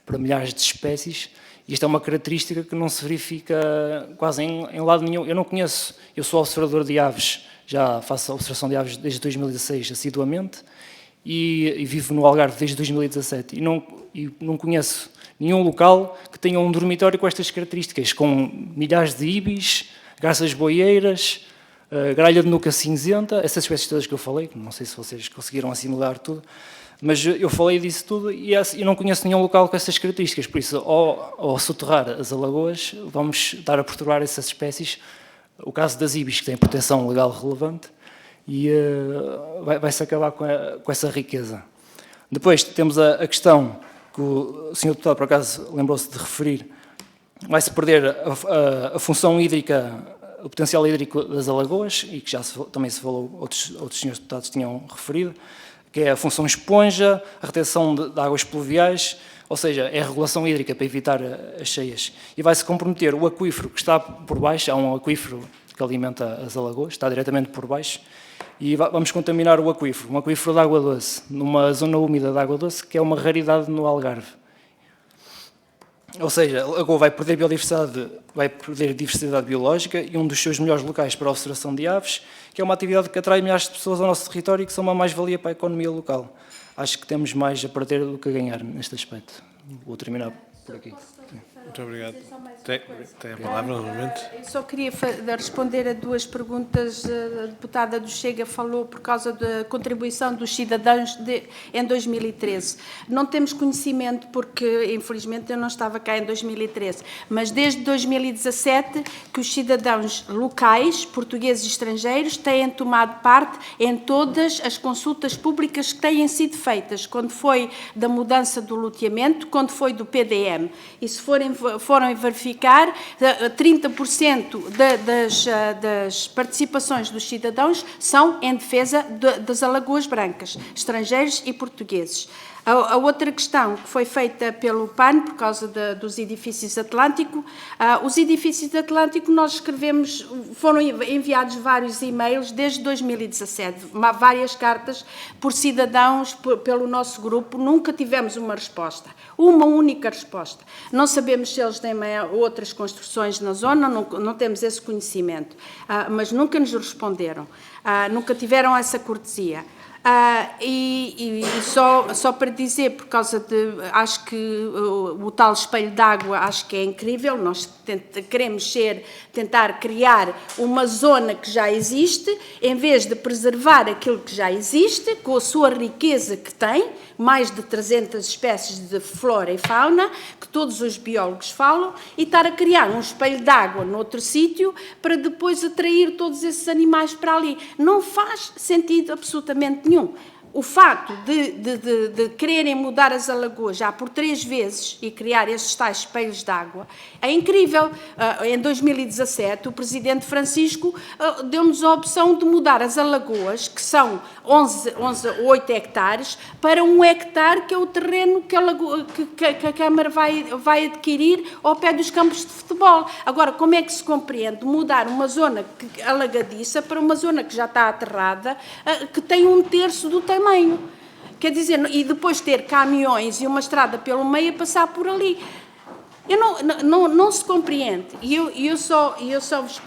para milhares de espécies, e isto é uma característica que não se verifica quase em lado nenhum. Eu não conheço, eu sou observador de aves, já faço a observação de aves desde 2016 assiduamente, e vivo no Algarve desde 2017 e não conheço nenhum local que tenha um dormitório com estas características, com milhares de ibis, garças boieiras, gralha de nuca cinzenta, essas espécies todas que eu falei, não sei se vocês conseguiram assimilar tudo, mas eu falei disso tudo e não conheço nenhum local com essas características, por isso, ao soterrar as alagoas, vamos estar a perturbar essas espécies. O caso das ibis, que tem proteção legal relevante, e vai-se acabar com essa riqueza. Depois temos a questão que o Sr. Deputado, por acaso, lembrou-se de referir, vai-se perder a função hídrica, o potencial hídrico das alagoas, e que também se falou, outros senhores deputados tinham referido, que é a função esponja, a retenção de águas pluviais, ou seja, é a regulação hídrica para evitar as cheias. E vai-se comprometer o aquífero que está por baixo, há um aquífero que alimenta as alagoas, está diretamente por baixo, e vamos contaminar o aquífero, um aquífero de água doce, numa zona úmida de água doce, que é uma raridade no Algarve. Ou seja, a lagoa vai perder diversidade biológica e um dos seus melhores locais para a observação de aves, que é uma atividade que atrai milhares de pessoas ao nosso território e que são uma mais-valia para a economia local. Acho que temos mais a perder do que a ganhar neste aspecto. Vou terminar por aqui. Muito obrigado. Tem a palavra, novamente. Eu só queria responder a duas perguntas. A deputada do Chega falou por causa da contribuição dos cidadãos em 2013. Não temos conhecimento porque, infelizmente, eu não estava cá em 2013, mas desde 2017 que os cidadãos locais, portugueses e estrangeiros, têm tomado parte em todas as consultas públicas que têm sido feitas, quando foi da mudança do loteamento, quando foi do PDM. E se forem verificar, 30% das participações dos cidadãos são em defesa das Alagoas Brancas, estrangeiros e portugueses. A outra questão que foi feita pelo PAN, por causa dos edifícios Atlântico, os edifícios Atlântico, nós escrevemos, foram enviados vários e-mails desde 2017, várias cartas por cidadãos, pelo nosso grupo, nunca tivemos uma resposta, uma única resposta. Não sabemos se eles têm outras construções na zona, não temos esse conhecimento, mas nunca nos responderam, nunca tiveram essa cortesia. Só para dizer, por causa de, acho que o tal espelho d'água, acho que é incrível, nós queremos tentar criar uma zona que já existe, em vez de preservar aquilo que já existe, com a sua riqueza que tem, mais de 300 espécies de flora e fauna, que todos os biólogos falam, e estar a criar um espelho d'água noutro sítio, para depois atrair todos esses animais para ali. Não faz sentido absolutamente nenhum. O facto de quererem mudar as alagoas já por 3 vezes e criar esses tais espelhos d'água é incrível. Em 2017, o Presidente Francisco deu-nos a opção de mudar as alagoas, que são 8 hectares, para 1 hectare, que é o terreno que a Câmara vai adquirir ao pé dos campos de futebol. Agora, como é que se compreende mudar uma zona alagadiça para uma zona que já está aterrada, que tem 1/3 do tamanho? Quer dizer, e depois ter caminhões e uma estrada pelo meio a passar por ali. Não se compreende. E eu só vos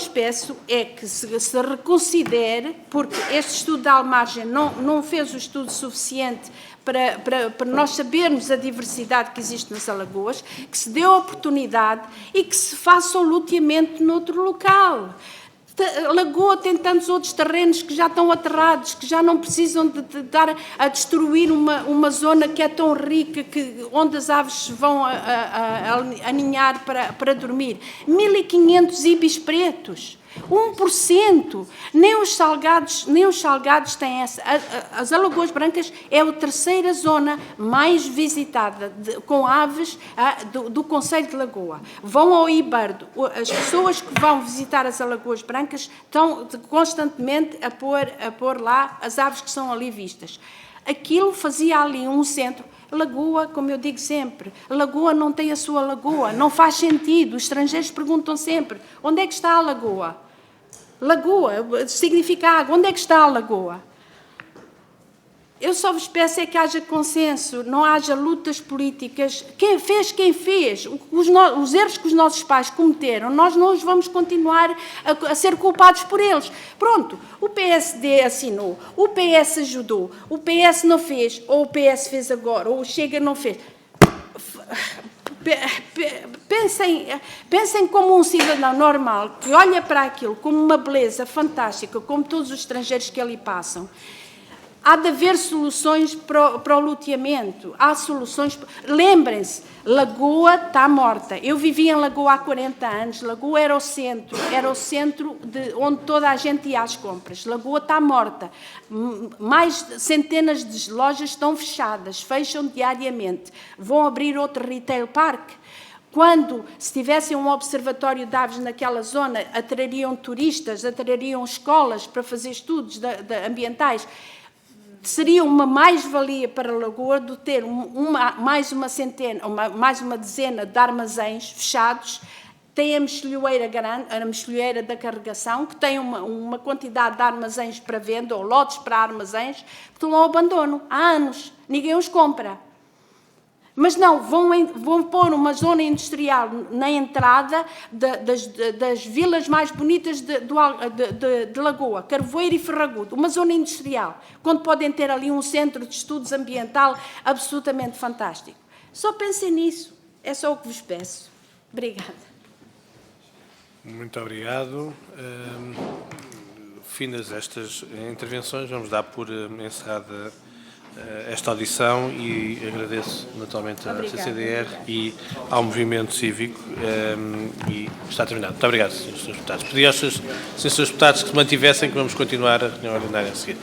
peço é que se reconsidere, porque este estudo da Almargem não fez o estudo suficiente para nós sabermos a diversidade que existe nas alagoas, que se dê a oportunidade e que se faça o loteamento noutro local. A Lagoa tem tantos outros terrenos que já estão aterrados, que já não precisam de dar a destruir uma zona que é tão rica, onde as aves vão aninhar para dormir. 1.500 ibis pretos. 1%, nem os salgados têm essa. As Alagoas Brancas é a 3ª zona mais visitada com aves do concelho de Lagoa. Vão ao Ibardo, as pessoas que vão visitar as Alagoas Brancas estão constantemente a pôr lá as aves que são ali vistas. Aquilo fazia ali um centro. Lagoa, como eu digo sempre, Lagoa não tem a sua lagoa, não faz sentido. Os estrangeiros perguntam sempre, onde é que está a lagoa? Lagoa significa água, onde é que está a lagoa? Eu só vos peço é que haja consenso, não haja lutas políticas. Quem fez, quem fez. Os erros que os nossos pais cometeram, nós não os vamos continuar a ser culpados por eles. Pronto, o PSD assinou, o PS ajudou, o PS não fez, ou o PS fez agora, ou o Chega não fez. Pensem como um cidadão normal, que olha para aquilo como uma beleza fantástica, como todos os estrangeiros que ali passam. Há de haver soluções para o loteamento, há soluções... Lembrem-se, Lagoa está morta. Eu vivi em Lagoa há 40 anos, Lagoa era o centro de onde toda a gente ia às compras. Lagoa está morta. Mais centenas de lojas estão fechadas, fecham diariamente. Vão abrir outro retail park. Quando, se tivessem um observatório de aves naquela zona, atrariam turistas, atrariam escolas para fazer estudos ambientais. Seria uma mais-valia para a Lagoa de ter mais uma dezena de armazéns fechados. Tem a mexilhoeira da carregação, que tem uma quantidade de armazéns para venda, ou lotes para armazéns, que estão ao abandono há anos. Ninguém os compra. Mas não, vão pôr uma zona industrial na entrada das vilas mais bonitas de Lagoa, Carvoeiro e Ferragudo, uma zona industrial, quando podem ter ali um centro de estudos ambiental absolutamente fantástico. Só pensem nisso, é só o que vos peço. Obrigada. Muito obrigado. Finas estas intervenções, vamos dar por encerrada esta audição e agradeço naturalmente à CCDR e ao movimento cívico e está terminado. Muito obrigado, Srs. Deputados. Pedi aos Srs. Deputados que se mantivessem, que vamos continuar a reunião ordinária a seguir.